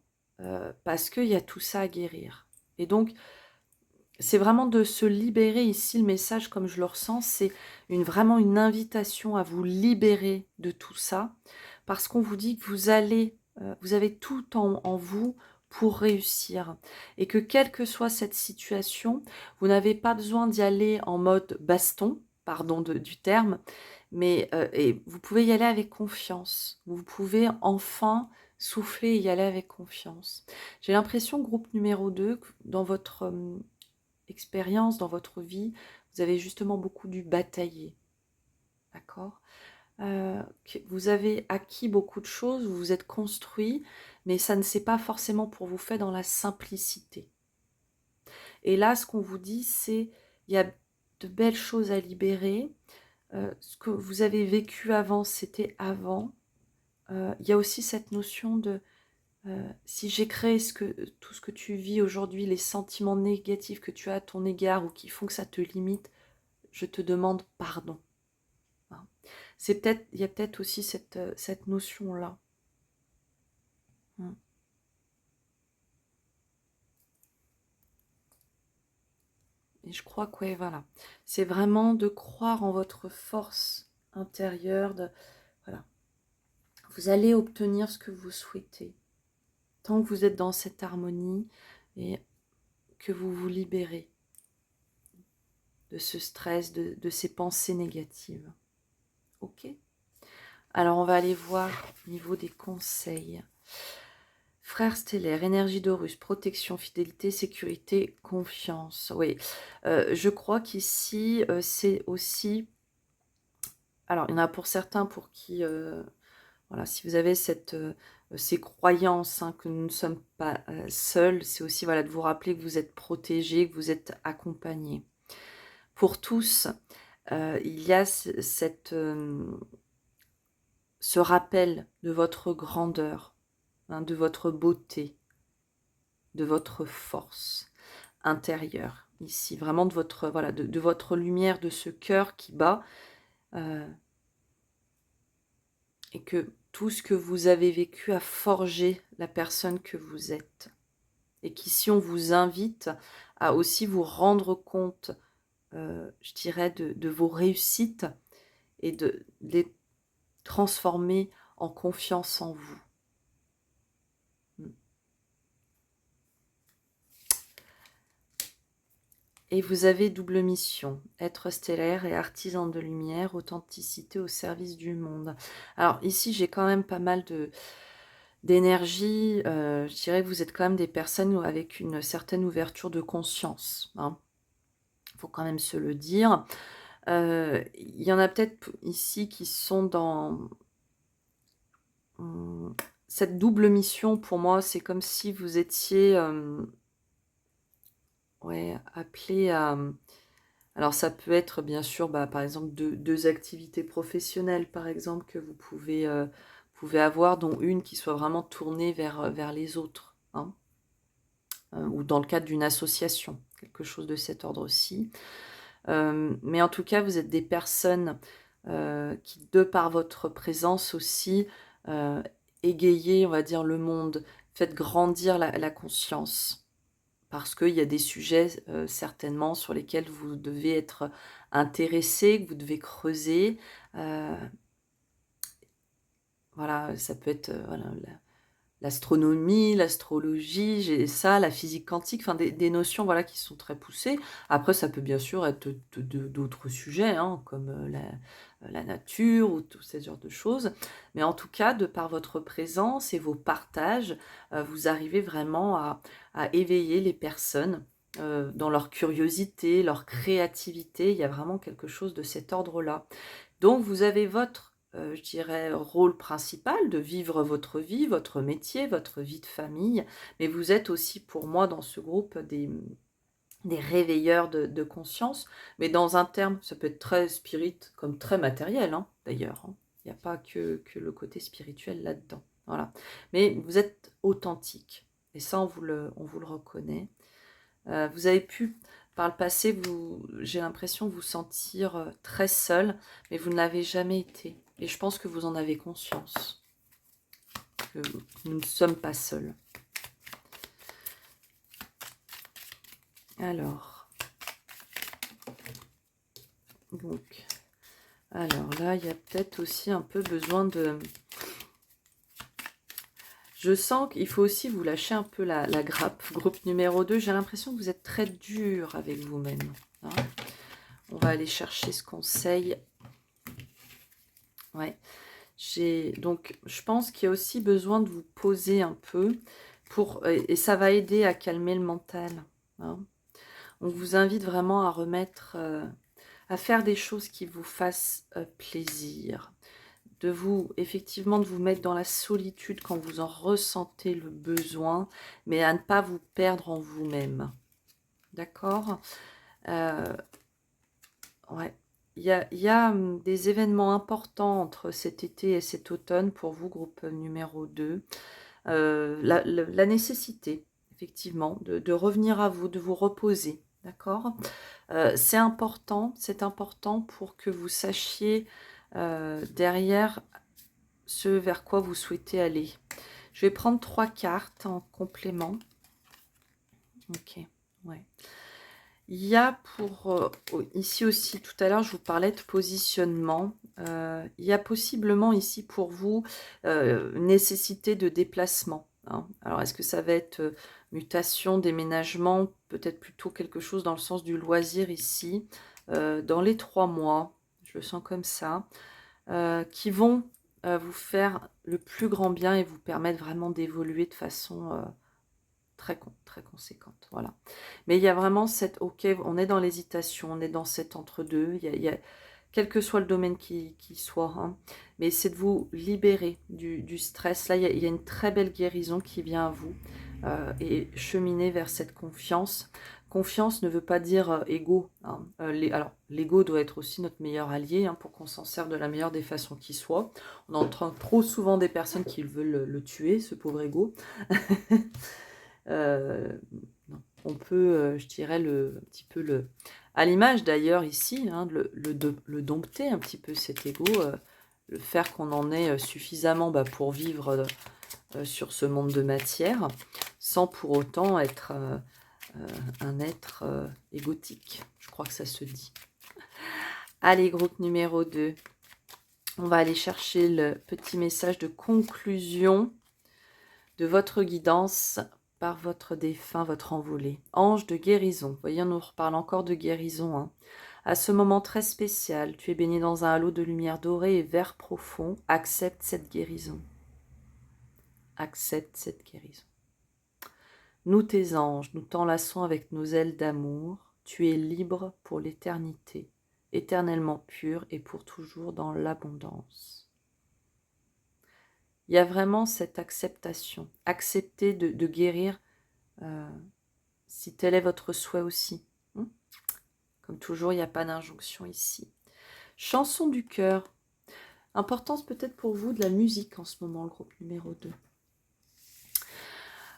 parce qu'il y a tout ça à guérir. Et donc, c'est vraiment de se libérer ici, le message comme je le ressens, c'est vraiment une invitation à vous libérer de tout ça, parce qu'on vous dit que vous avez tout en vous pour réussir, et que quelle que soit cette situation, vous n'avez pas besoin d'y aller en mode baston, pardon du terme, mais et vous pouvez y aller avec confiance. Vous pouvez enfin souffler et y aller avec confiance. J'ai l'impression, groupe numéro 2, que dans votre expérience, dans votre vie, vous avez justement beaucoup dû batailler. D'accord? Vous avez acquis beaucoup de choses, vous vous êtes construit, mais ça ne s'est pas forcément pour vous fait dans la simplicité. Et là, ce qu'on vous dit, c'est il y a de belles choses à libérer. Ce que vous avez vécu avant, c'était avant. Il y a aussi cette notion de si j'ai créé tout ce que tu vis aujourd'hui, les sentiments négatifs que tu as à ton égard ou qui font que ça te limite, je te demande pardon. Hein. Il y a peut-être aussi cette notion-là. Et je crois que, ouais, voilà. C'est vraiment de croire en votre force intérieure. Voilà. Vous allez obtenir ce que vous souhaitez. Tant que vous êtes dans cette harmonie et que vous vous libérez de ce stress, de ces pensées négatives. Ok? Alors, on va aller voir au niveau des conseils. Frère stellaire, énergie d'Horus, protection, fidélité, sécurité, confiance. Oui, je crois qu'ici, c'est aussi... Alors, il y en a pour certains pour qui... voilà, si vous avez ces croyances, hein, que nous ne sommes pas seuls, c'est aussi, voilà, de vous rappeler que vous êtes protégés, que vous êtes accompagnés. Pour tous, il y a ce rappel de votre grandeur, hein, de votre beauté, de votre force intérieure, ici, vraiment de votre, voilà, de votre lumière, de ce cœur qui bat, et que tout ce que vous avez vécu a forgé la personne que vous êtes. Et qu'ici, on vous invite à aussi vous rendre compte, je dirais, de vos réussites et de les transformer en confiance en vous. Et vous avez double mission, être stellaire et artisan de lumière, authenticité au service du monde. Alors ici, j'ai quand même pas mal d'énergie. Je dirais que vous êtes quand même des personnes avec une certaine ouverture de conscience. Hein. Faut quand même se le dire. Il y en a peut-être ici qui sont dans cette double mission. Pour moi, c'est comme si vous étiez appelé à... Alors ça peut être bien sûr, par exemple, deux activités professionnelles, par exemple, que vous pouvez avoir, dont une qui soit vraiment tournée vers les autres, hein, ou dans le cadre d'une association, quelque chose de cet ordre-ci. Mais en tout cas, vous êtes des personnes qui, de par votre présence aussi, égayez, on va dire, le monde, faites grandir la conscience. parce qu'il y a des sujets certainement sur lesquels vous devez être intéressé, que vous devez creuser. Voilà, ça peut être voilà, l'astronomie, l'astrologie, j'ai ça, la physique quantique, enfin des notions voilà, qui sont très poussées. Après, ça peut bien sûr être d'autres sujets, hein, comme la nature ou tout ce genre de choses. Mais en tout cas, de par votre présence et vos partages, vous arrivez vraiment à éveiller les personnes dans leur curiosité, leur créativité. Il y a vraiment quelque chose de cet ordre-là. Donc vous avez votre, je dirais, rôle principal de vivre votre vie, votre métier, votre vie de famille, mais vous êtes aussi pour moi dans ce groupe des réveilleurs de conscience, mais dans un terme, ça peut être très spirit comme très matériel, hein, d'ailleurs. Hein. Il n'y a pas que le côté spirituel là-dedans. Voilà. Mais vous êtes authentique, et ça on vous le reconnaît. Vous avez pu, par le passé, j'ai l'impression vous sentir très seul, mais vous ne l'avez jamais été. Et je pense que vous en avez conscience, que nous ne sommes pas seuls. Alors, là, il y a peut-être aussi un peu besoin de... Je sens qu'il faut aussi vous lâcher un peu la grappe. Groupe numéro 2, j'ai l'impression que vous êtes très dur avec vous-même. Hein. On va aller chercher ce conseil. Ouais. Donc, je pense qu'il y a aussi besoin de vous poser un peu, et ça va aider à calmer le mental. Hein. On vous invite vraiment à remettre, à faire des choses qui vous fassent plaisir. Effectivement, de vous mettre dans la solitude quand vous en ressentez le besoin, mais à ne pas vous perdre en vous-même. D'accord ? Ouais. Il y a des événements importants entre cet été et cet automne pour vous, groupe numéro 2. La nécessité, effectivement, de revenir à vous, de vous reposer. D'accord ? c'est important pour que vous sachiez derrière ce vers quoi vous souhaitez aller. Je vais prendre 3 cartes en complément. Ok, ouais. Il y a ici aussi, tout à l'heure, je vous parlais de positionnement. Il y a possiblement ici pour vous une nécessité de déplacement. Hein. Alors, est-ce que ça va être mutation, déménagement, peut-être plutôt quelque chose dans le sens du loisir ici, dans les 3 mois, je le sens comme ça, qui vont vous faire le plus grand bien et vous permettre vraiment d'évoluer de façon... très conséquente, voilà. Mais il y a vraiment ok, on est dans l'hésitation, on est dans cet entre-deux, quel que soit le domaine qui soit, hein, mais c'est de vous libérer du stress. Là, il y a une très belle guérison qui vient à vous et cheminer vers cette confiance. Confiance ne veut pas dire ego. Hein. Alors, l'ego doit être aussi notre meilleur allié hein, pour qu'on s'en serve de la meilleure des façons qui soit. On entend trop souvent des personnes qui veulent le tuer, ce pauvre ego. Non. On peut, je dirais, un petit peu à l'image d'ailleurs ici, hein, le dompter un petit peu cet ego, le faire qu'on en ait suffisamment pour vivre sur ce monde de matière, sans pour autant être un être égotique. Je crois que ça se dit. Allez, groupe numéro 2. On va aller chercher le petit message de conclusion de votre guidance par votre défunt, votre envolé. Ange de guérison. Voyez, on nous reparle encore de guérison. Hein. À ce moment très spécial, tu es baigné dans un halo de lumière dorée et vert profond. Accepte cette guérison. Accepte cette guérison. Nous, tes anges, nous t'enlaçons avec nos ailes d'amour. Tu es libre pour l'éternité, éternellement pur et pour toujours dans l'abondance. Il y a vraiment cette acceptation. Accepter de guérir si tel est votre souhait aussi. Comme toujours, il n'y a pas d'injonction ici. Chanson du cœur. Importance peut-être pour vous de la musique en ce moment, le groupe numéro 2.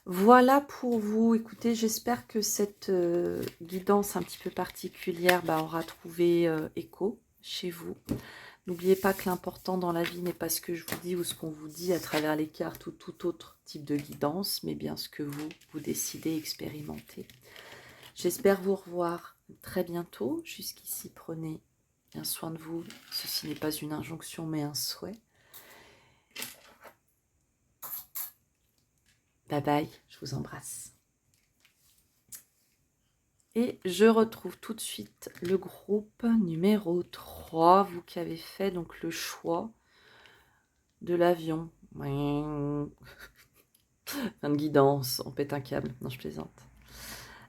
Voilà pour vous. Écoutez, j'espère que cette guidance un petit peu particulière aura trouvé écho chez vous. N'oubliez pas que l'important dans la vie n'est pas ce que je vous dis ou ce qu'on vous dit à travers les cartes ou tout autre type de guidance, mais bien ce que vous décidez expérimenter. J'espère vous revoir très bientôt. Jusqu'ici, prenez bien soin de vous. Ceci n'est pas une injonction, mais un souhait. Bye bye, je vous embrasse. Et je retrouve tout de suite le groupe numéro 3, vous qui avez fait donc le choix de l'avion. Fin de guidance, on pète un câble. Non, je plaisante.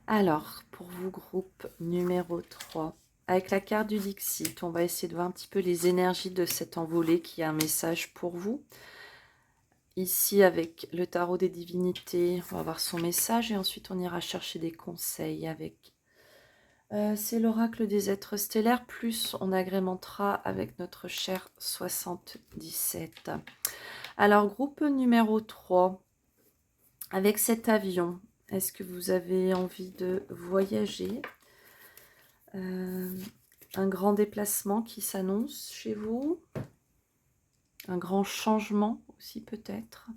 Alors, pour vous, groupe numéro 3, avec la carte du Dixit, on va essayer de voir un petit peu les énergies de cet envolé qui a un message pour vous. Ici, avec le tarot des divinités, on va voir son message et ensuite on ira chercher des conseils avec... c'est l'oracle des êtres stellaires, plus on agrémentera avec notre cher 77. Alors, groupe numéro 3, avec cet avion, est-ce que vous avez envie de voyager ? Un grand déplacement qui s'annonce chez vous, un grand changement aussi peut-être,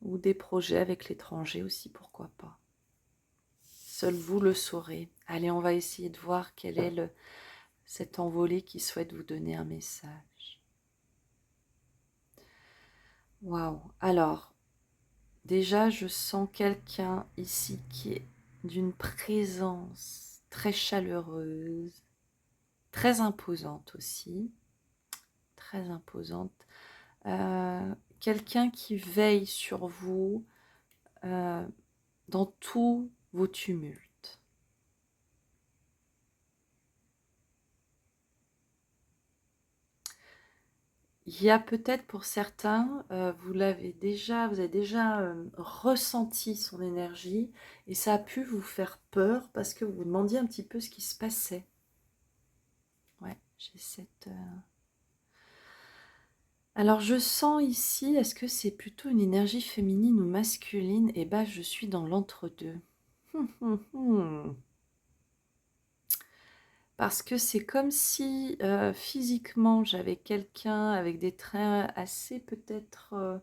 ou des projets avec l'étranger aussi, pourquoi pas. Seul vous le saurez. Allez, on va essayer de voir quel est cet envolé qui souhaite vous donner un message. Waouh. Alors, déjà, je sens quelqu'un ici qui est d'une présence très chaleureuse, très imposante aussi, très imposante. Quelqu'un qui veille sur vous dans tous vos tumultes. Il y a peut-être pour certains, vous avez déjà ressenti son énergie et ça a pu vous faire peur parce que vous vous demandiez un petit peu ce qui se passait. Ouais, j'ai cette... Alors je sens ici, est-ce que c'est plutôt une énergie féminine ou masculine? Eh bien, je suis dans l'entre-deux. Parce que c'est comme si physiquement j'avais quelqu'un avec des traits assez peut-être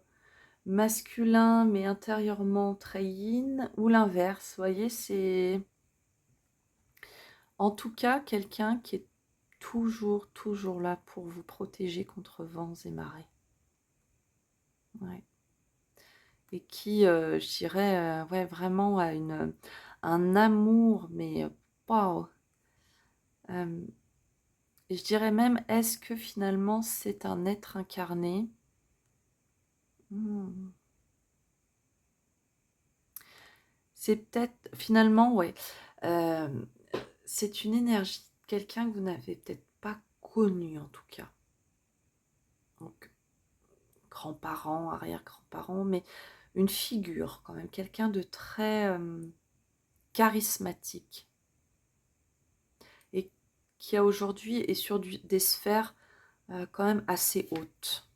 masculins mais intérieurement très yin, ou l'inverse, vous voyez, c'est en tout cas quelqu'un qui est toujours là pour vous protéger contre vents et marées. Ouais. Et qui, je dirais, ouais, vraiment a un amour, mais waouh. Et je dirais même, est-ce que finalement c'est un être incarné? C'est peut-être, finalement, ouais, c'est une énergie, quelqu'un que vous n'avez peut-être pas connu en tout cas. Donc, grands-parents, arrière-grands-parents, mais une figure quand même, quelqu'un de très charismatique et qui a aujourd'hui est sur des sphères quand même assez hautes.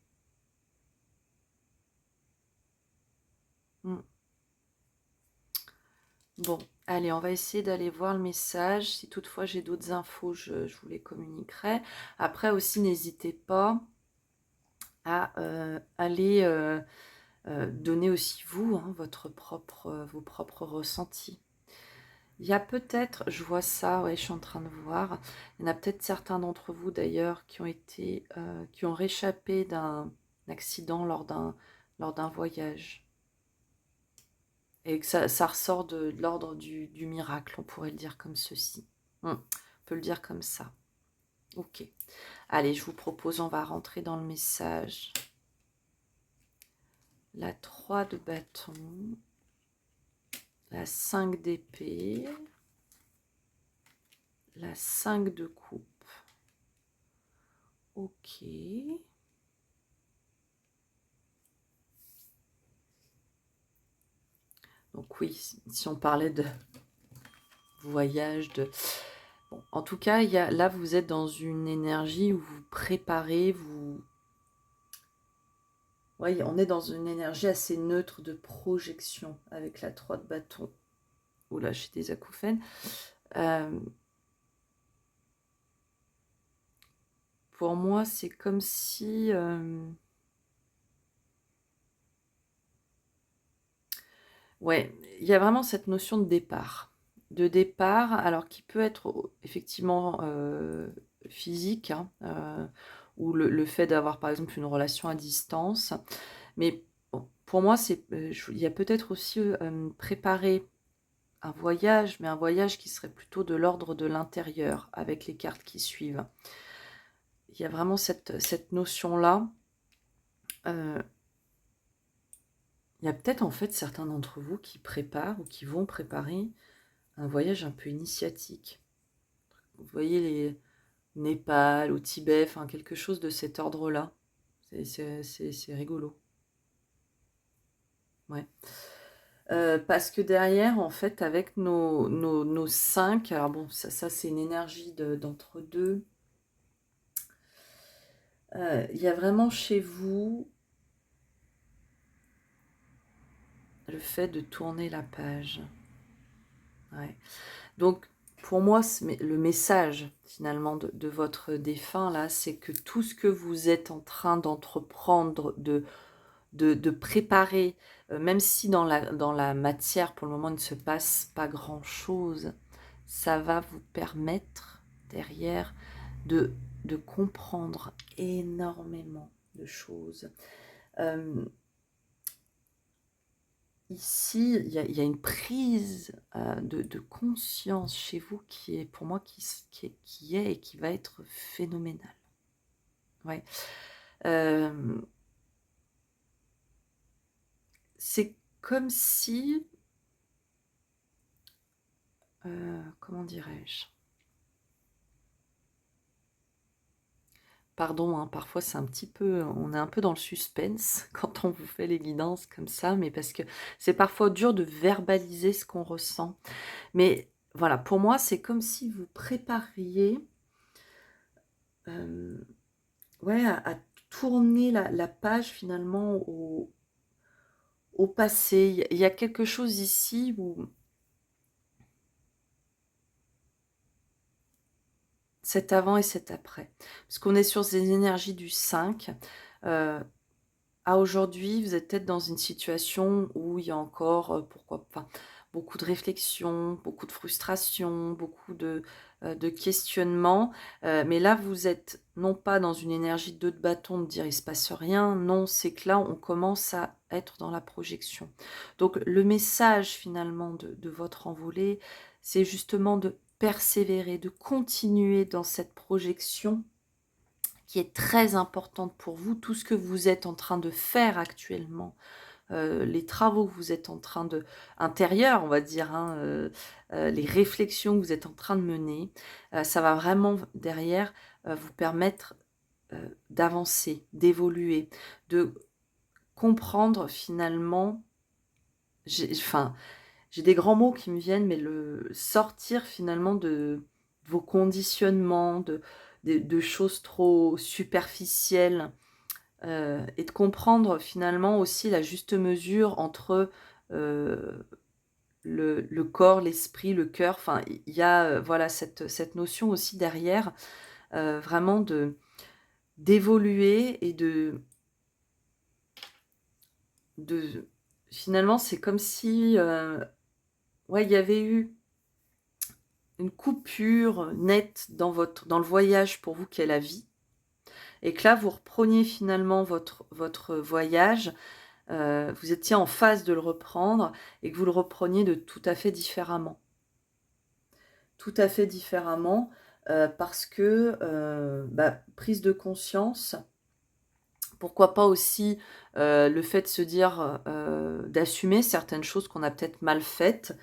Bon, allez, on va essayer d'aller voir le message. Si toutefois j'ai d'autres infos, je vous les communiquerai. Après aussi, n'hésitez pas à aller donner aussi vous, hein, vos propres ressentis. Il y a peut-être, je vois ça, ouais, je suis en train de voir, il y en a peut-être certains d'entre vous d'ailleurs qui ont réchappé d'un accident lors d'un voyage. Et que ça ressort de l'ordre du miracle, on pourrait le dire comme ceci. On peut le dire comme ça. Ok. Allez, je vous propose, on va rentrer dans le message. La 3 de bâton. La 5 d'épée. La 5 de coupe. Ok. Donc oui, si on parlait de voyage, bon, en tout cas, là, vous êtes dans une énergie où vous préparez, oui, on est dans une énergie assez neutre de projection avec la 3 de bâton. Oula, j'ai des acouphènes. Pour moi, c'est comme si... ouais, il y a vraiment cette notion de départ. de départ, alors qui peut être effectivement physique, hein, ou le fait d'avoir par exemple une relation à distance. Mais bon, pour moi, il y a peut-être aussi préparer un voyage, mais un voyage qui serait plutôt de l'ordre de l'intérieur, avec les cartes qui suivent. Il y a vraiment cette notion-là. Il y a peut-être en fait certains d'entre vous qui préparent ou qui vont préparer un voyage un peu initiatique. Vous voyez les Népal ou Tibet, enfin quelque chose de cet ordre-là. C'est rigolo. Ouais. Parce que derrière, en fait, avec nos 5, alors bon, ça c'est une énergie d'entre deux. Il y a vraiment chez vous le fait de tourner la page. Ouais. Donc, pour moi, le message finalement de votre défunt, là, c'est que tout ce que vous êtes en train d'entreprendre, de préparer, même si dans la matière, pour le moment, il ne se passe pas grand-chose, ça va vous permettre, derrière, de comprendre énormément de choses. Ici, il y a une prise de conscience chez vous qui est, pour moi, qui est et qui va être phénoménale. Ouais. C'est comme si, comment dirais-je? Pardon, hein, parfois c'est un petit peu, on est un peu dans le suspense quand on vous fait les guidances comme ça, mais parce que c'est parfois dur de verbaliser ce qu'on ressent. Mais voilà, pour moi, c'est comme si vous prépariez, ouais, à tourner la page finalement au passé. Il y a quelque chose ici où cet avant et cet après. Parce qu'on est sur ces énergies du 5. À aujourd'hui, vous êtes peut-être dans une situation où il y a encore, enfin, beaucoup de réflexions, beaucoup de frustrations, beaucoup de questionnements. Mais là, vous êtes non pas dans une énergie de 2 de bâton, de dire: «Il se passe rien». Non, c'est que là, on commence à être dans la projection. Donc le message finalement de votre envolée, c'est justement de persévérer, de continuer dans cette projection qui est très importante pour vous, tout ce que vous êtes en train de faire actuellement, les travaux que vous êtes en train intérieurs, on va dire, hein, les réflexions que vous êtes en train de mener, ça va vraiment derrière, vous permettre, d'avancer, d'évoluer, de comprendre finalement, j'ai des grands mots qui me viennent, mais le sortir finalement de vos conditionnements, de choses trop superficielles, et de comprendre finalement aussi la juste mesure entre, heu, le corps, l'esprit, le cœur. Enfin, il y a, voilà cette notion aussi derrière, vraiment d'évoluer et de finalement, c'est comme si, ouais, il y avait eu une coupure nette dans le voyage pour vous qu'est la vie, et que là, vous repreniez finalement votre voyage, vous étiez en phase de le reprendre et que vous le repreniez de tout à fait différemment. Tout à fait différemment, parce que, bah, prise de conscience, pourquoi pas aussi, le fait de se dire, d'assumer certaines choses qu'on a peut-être mal faites,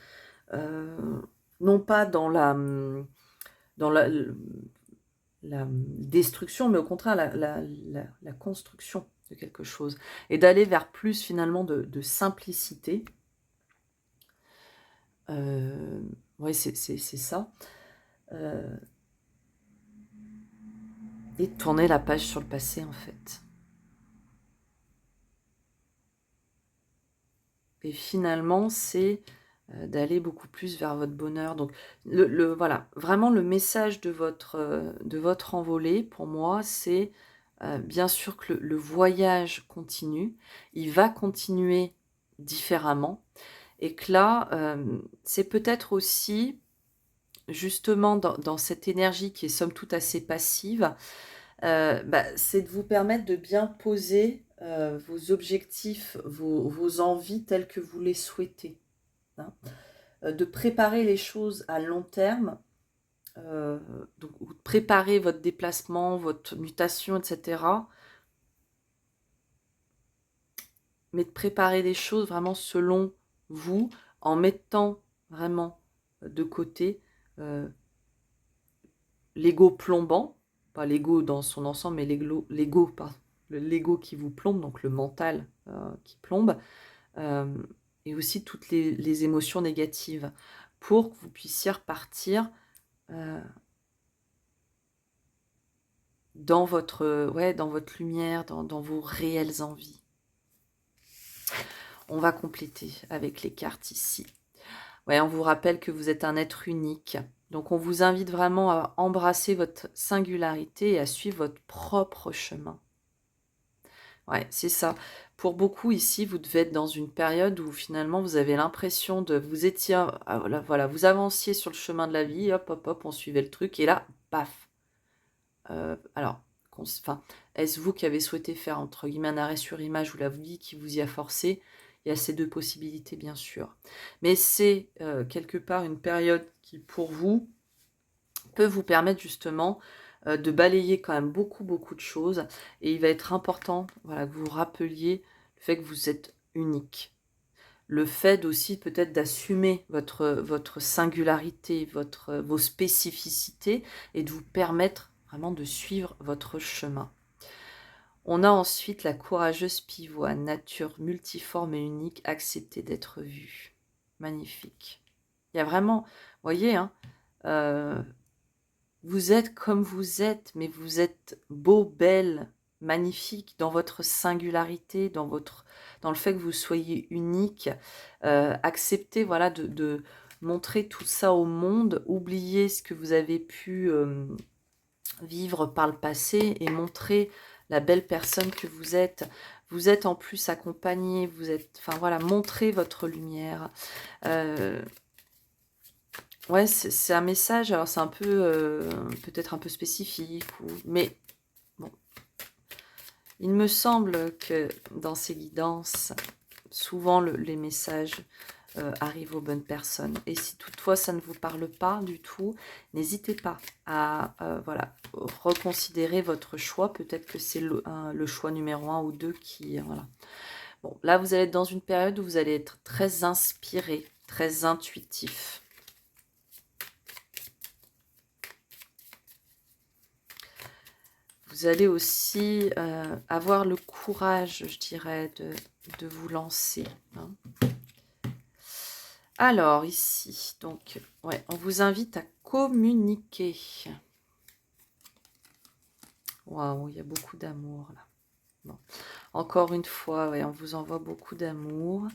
non pas dans dans la destruction, mais au contraire la construction de quelque chose, et d'aller vers plus finalement de simplicité. Ouais, c'est ça, heu et de tourner la page sur le passé, en fait, et finalement, c'est, d'aller beaucoup plus vers votre bonheur. Donc voilà, vraiment le message de votre envolée, pour moi, c'est, bien sûr que le voyage continue. Il va continuer différemment, Et que là, c'est peut-être aussi, justement, dans cette énergie qui est somme toute assez passive, c'est de vous permettre de bien poser vos objectifs, vos envies telles que vous les souhaitez. Hein. De préparer les choses à long terme, donc préparer votre déplacement, votre mutation, etc. Mais de préparer les choses vraiment selon vous, en mettant vraiment de côté l'ego plombant, pas l'ego dans son ensemble, mais l'ego qui vous plombe, donc le mental qui plombe, et aussi toutes les émotions négatives, pour que vous puissiez repartir dans votre lumière, dans vos réelles envies. On va compléter avec les cartes ici. Ouais, on vous rappelle que vous êtes un être unique. Donc on vous invite vraiment à embrasser votre singularité et à suivre votre propre chemin. Ouais, c'est ça. Pour beaucoup ici, vous devez être dans une période où finalement vous avez l'impression de vous étiez, voilà, vous avanciez sur le chemin de la vie, hop, hop, hop, on suivait le truc, et là, paf. Alors, est-ce vous qui avez souhaité faire entre guillemets un arrêt sur image ou la vie qui vous y a forcé? Il y a ces deux possibilités, bien sûr. Mais c'est quelque part une période qui, pour vous, peut vous permettre justement de balayer quand même beaucoup, beaucoup de choses. Et il va être important, voilà, que vous vous rappeliez le fait que vous êtes unique. Le fait aussi peut-être d'assumer votre singularité, vos spécificités, et de vous permettre vraiment de suivre votre chemin. On a ensuite la courageuse pivoine, nature multiforme et unique, accepter d'être vue. Magnifique. Il y a vraiment, vous voyez, hein, vous êtes comme vous êtes, mais vous êtes beau, belle, magnifique dans votre singularité, dans le fait que vous soyez unique. Acceptez, voilà, de montrer tout ça au monde. Oubliez ce que vous avez pu vivre par le passé et montrer la belle personne que vous êtes. Vous êtes en plus accompagné, vous êtes, enfin voilà, montrez votre lumière. Ouais, c'est un message, alors c'est un peu, peut-être un peu spécifique, mais bon. Il me semble que dans ces guidances, souvent les messages arrivent aux bonnes personnes. Et si toutefois ça ne vous parle pas du tout, n'hésitez pas à voilà, reconsidérer votre choix. Peut-être que c'est le choix numéro 1 ou 2 qui... voilà. Bon, là, vous allez être dans une période où vous allez être très inspiré, très intuitif. Vous allez aussi avoir le courage, je dirais, de vous lancer. Hein. Alors, ici, donc, ouais, on vous invite à communiquer. Waouh, il y a beaucoup d'amour, là. Bon. Encore une fois, ouais, on vous envoie beaucoup d'amour.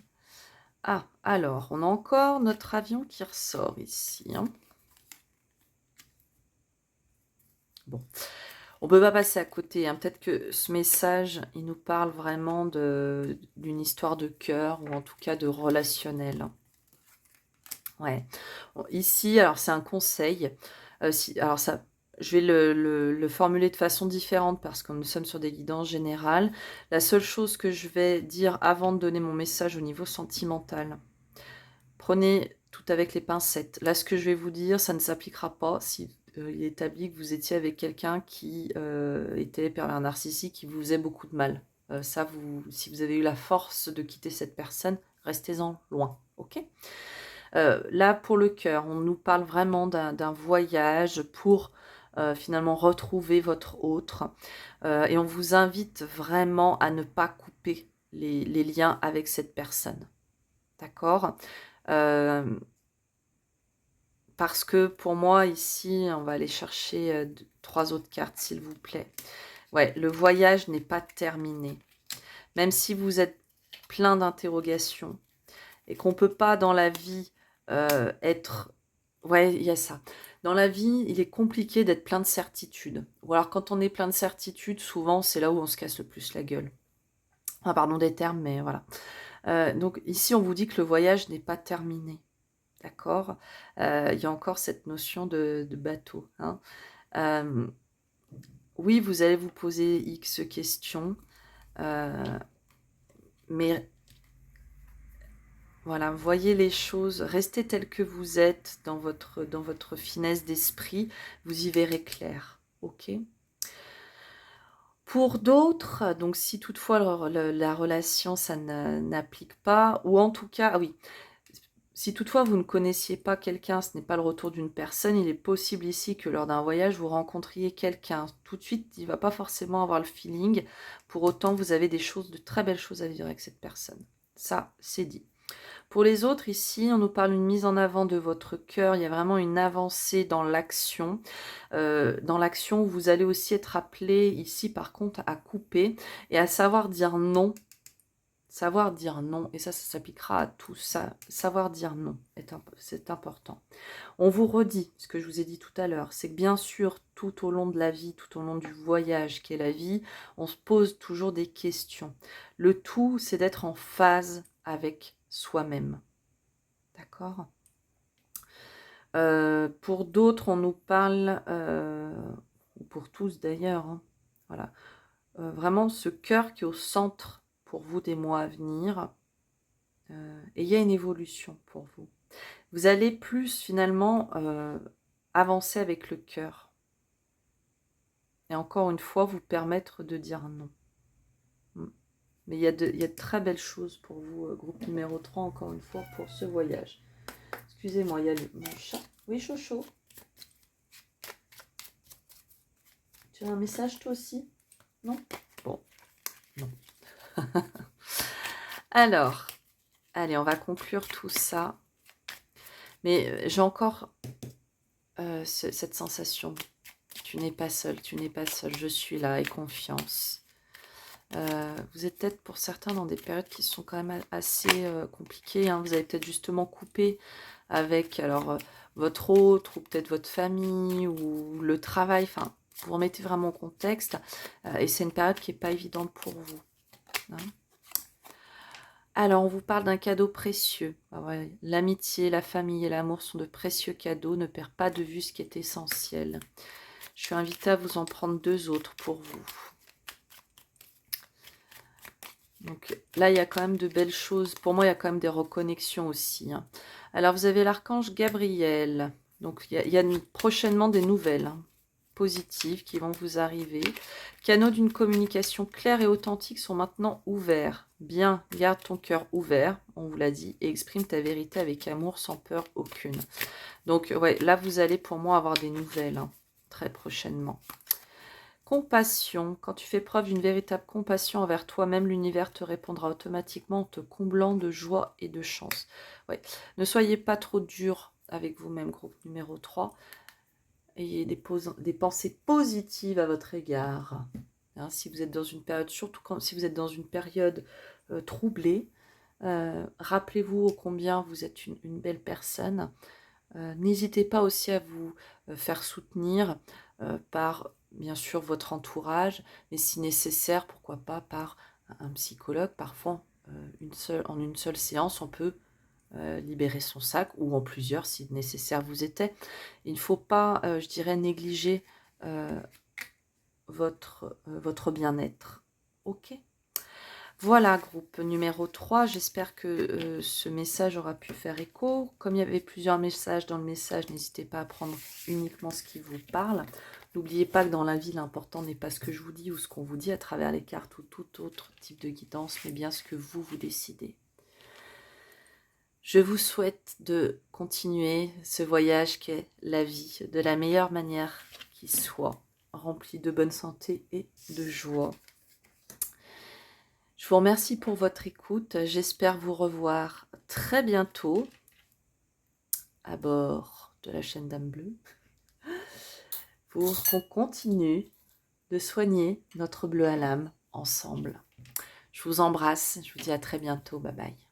Ah, alors, on a encore notre avion qui ressort ici. Hein. Bon. On ne peut pas passer à côté. Hein. Peut-être que ce message, il nous parle vraiment d'une histoire de cœur, ou en tout cas de relationnel. Ouais. Bon, ici, alors c'est un conseil. Alors ça, je vais le formuler de façon différente parce que nous sommes sur des guidances générales. La seule chose que je vais dire avant de donner mon message au niveau sentimental, prenez tout avec les pincettes. Là, ce que je vais vous dire, ça ne s'appliquera pas si il est établi que vous étiez avec quelqu'un qui était pervers narcissique, qui vous faisait beaucoup de mal. Ça, si vous avez eu la force de quitter cette personne, restez-en loin, ok ? Là, pour le cœur, on nous parle vraiment d'un voyage pour finalement retrouver votre autre. Et on vous invite vraiment à ne pas couper les liens avec cette personne. D'accord ? Parce que pour moi, ici, on va aller chercher 3 autres cartes, s'il vous plaît. Ouais, le voyage n'est pas terminé. Même si vous êtes plein d'interrogations et qu'on ne peut pas dans la vie être... Ouais, il y a ça. Dans la vie, il est compliqué d'être plein de certitudes. Ou alors quand on est plein de certitudes, souvent, c'est là où on se casse le plus la gueule. Enfin, pardon des termes, mais voilà. Donc ici, on vous dit que le voyage n'est pas terminé. D'accord? Il y a encore cette notion de bateau. Hein. Oui, vous allez vous poser X questions, mais voilà, voyez les choses, restez tel que vous êtes dans votre finesse d'esprit, vous y verrez clair. Ok? Pour d'autres, donc si toutefois la relation, ça n'applique pas, ou en tout cas, ah oui, si toutefois vous ne connaissiez pas quelqu'un, ce n'est pas le retour d'une personne, il est possible ici que lors d'un voyage, vous rencontriez quelqu'un. Tout de suite, il ne va pas forcément avoir le feeling. Pour autant, vous avez de très belles choses à vivre avec cette personne. Ça, c'est dit. Pour les autres, ici, on nous parle d'une mise en avant de votre cœur. Il y a vraiment une avancée dans l'action. Dans l'action, vous allez aussi être appelé ici, par contre, à couper et à savoir dire non. Savoir dire non, et ça s'appliquera à tout ça. Savoir dire non, c'est important. On vous redit ce que je vous ai dit tout à l'heure, c'est que bien sûr, tout au long de la vie, tout au long du voyage qu'est la vie, on se pose toujours des questions. Le tout, c'est d'être en phase avec soi-même. D'accord? Pour d'autres, on nous parle, pour tous d'ailleurs, hein, voilà, vraiment ce cœur qui est au centre pour vous des mois à venir, et il y a une évolution pour vous. Vous allez plus finalement avancer avec le cœur. Et encore une fois, vous permettre de dire non. Mais il y a de très belles choses pour vous, groupe numéro 3, encore une fois, pour ce voyage. Excusez-moi, il y a mon chat. Oui, Chocho. Tu as un message toi aussi? Non? Bon, non. Alors, allez, on va conclure tout ça. Mais j'ai encore cette sensation. Tu n'es pas seul, tu n'es pas seul. Je suis là, aie confiance. Vous êtes peut-être pour certains dans des périodes qui sont quand même assez compliquées. Hein. Vous avez peut-être justement coupé avec votre autre ou peut-être votre famille ou le travail. Enfin, vous remettez vraiment au contexte. Et c'est une période qui n'est pas évidente pour vous. Hein. Alors, on vous parle d'un cadeau précieux. Ah ouais, l'amitié, la famille et l'amour sont de précieux cadeaux. Ne perdez pas de vue ce qui est essentiel. Je suis invitée à vous en prendre 2 autres pour vous. Donc là, il y a quand même de belles choses. Pour moi, il y a quand même des reconnexions aussi. Hein. Alors, vous avez l'archange Gabriel. Donc, il y a prochainement des nouvelles positives qui vont vous arriver. Canaux d'une communication claire et authentique sont maintenant ouverts. Bien, garde ton cœur ouvert, on vous l'a dit, et exprime ta vérité avec amour sans peur aucune. Donc, ouais, là, vous allez pour moi avoir des nouvelles très prochainement. Compassion. Quand tu fais preuve d'une véritable compassion envers toi-même, l'univers te répondra automatiquement en te comblant de joie et de chance. Ouais. Ne soyez pas trop dur avec vous-même, groupe numéro 3. Ayez des pensées positives à votre égard. Hein, si vous êtes dans une période, surtout si vous êtes dans une période troublée, rappelez-vous ô combien vous êtes une belle personne. N'hésitez pas aussi à vous faire soutenir par, bien sûr, votre entourage, mais si nécessaire, pourquoi pas par un psychologue. Parfois, en une seule séance, on peut libérer son sac, ou en plusieurs si nécessaire vous était. Il ne faut pas, je dirais, négliger votre bien-être. Ok? Voilà, groupe numéro 3, j'espère que ce message aura pu faire écho. Comme il y avait plusieurs messages dans le message, n'hésitez pas à prendre uniquement ce qui vous parle. N'oubliez pas que dans la vie, l'important n'est pas ce que je vous dis ou ce qu'on vous dit à travers les cartes ou tout autre type de guidance, mais bien ce que vous décidez. Je vous souhaite de continuer ce voyage qu'est la vie de la meilleure manière qui soit, remplie de bonne santé et de joie. Je vous remercie pour votre écoute. J'espère vous revoir très bientôt à bord de la chaîne Dame Bleue pour qu'on continue de soigner notre bleu à l'âme ensemble. Je vous embrasse. Je vous dis à très bientôt. Bye bye.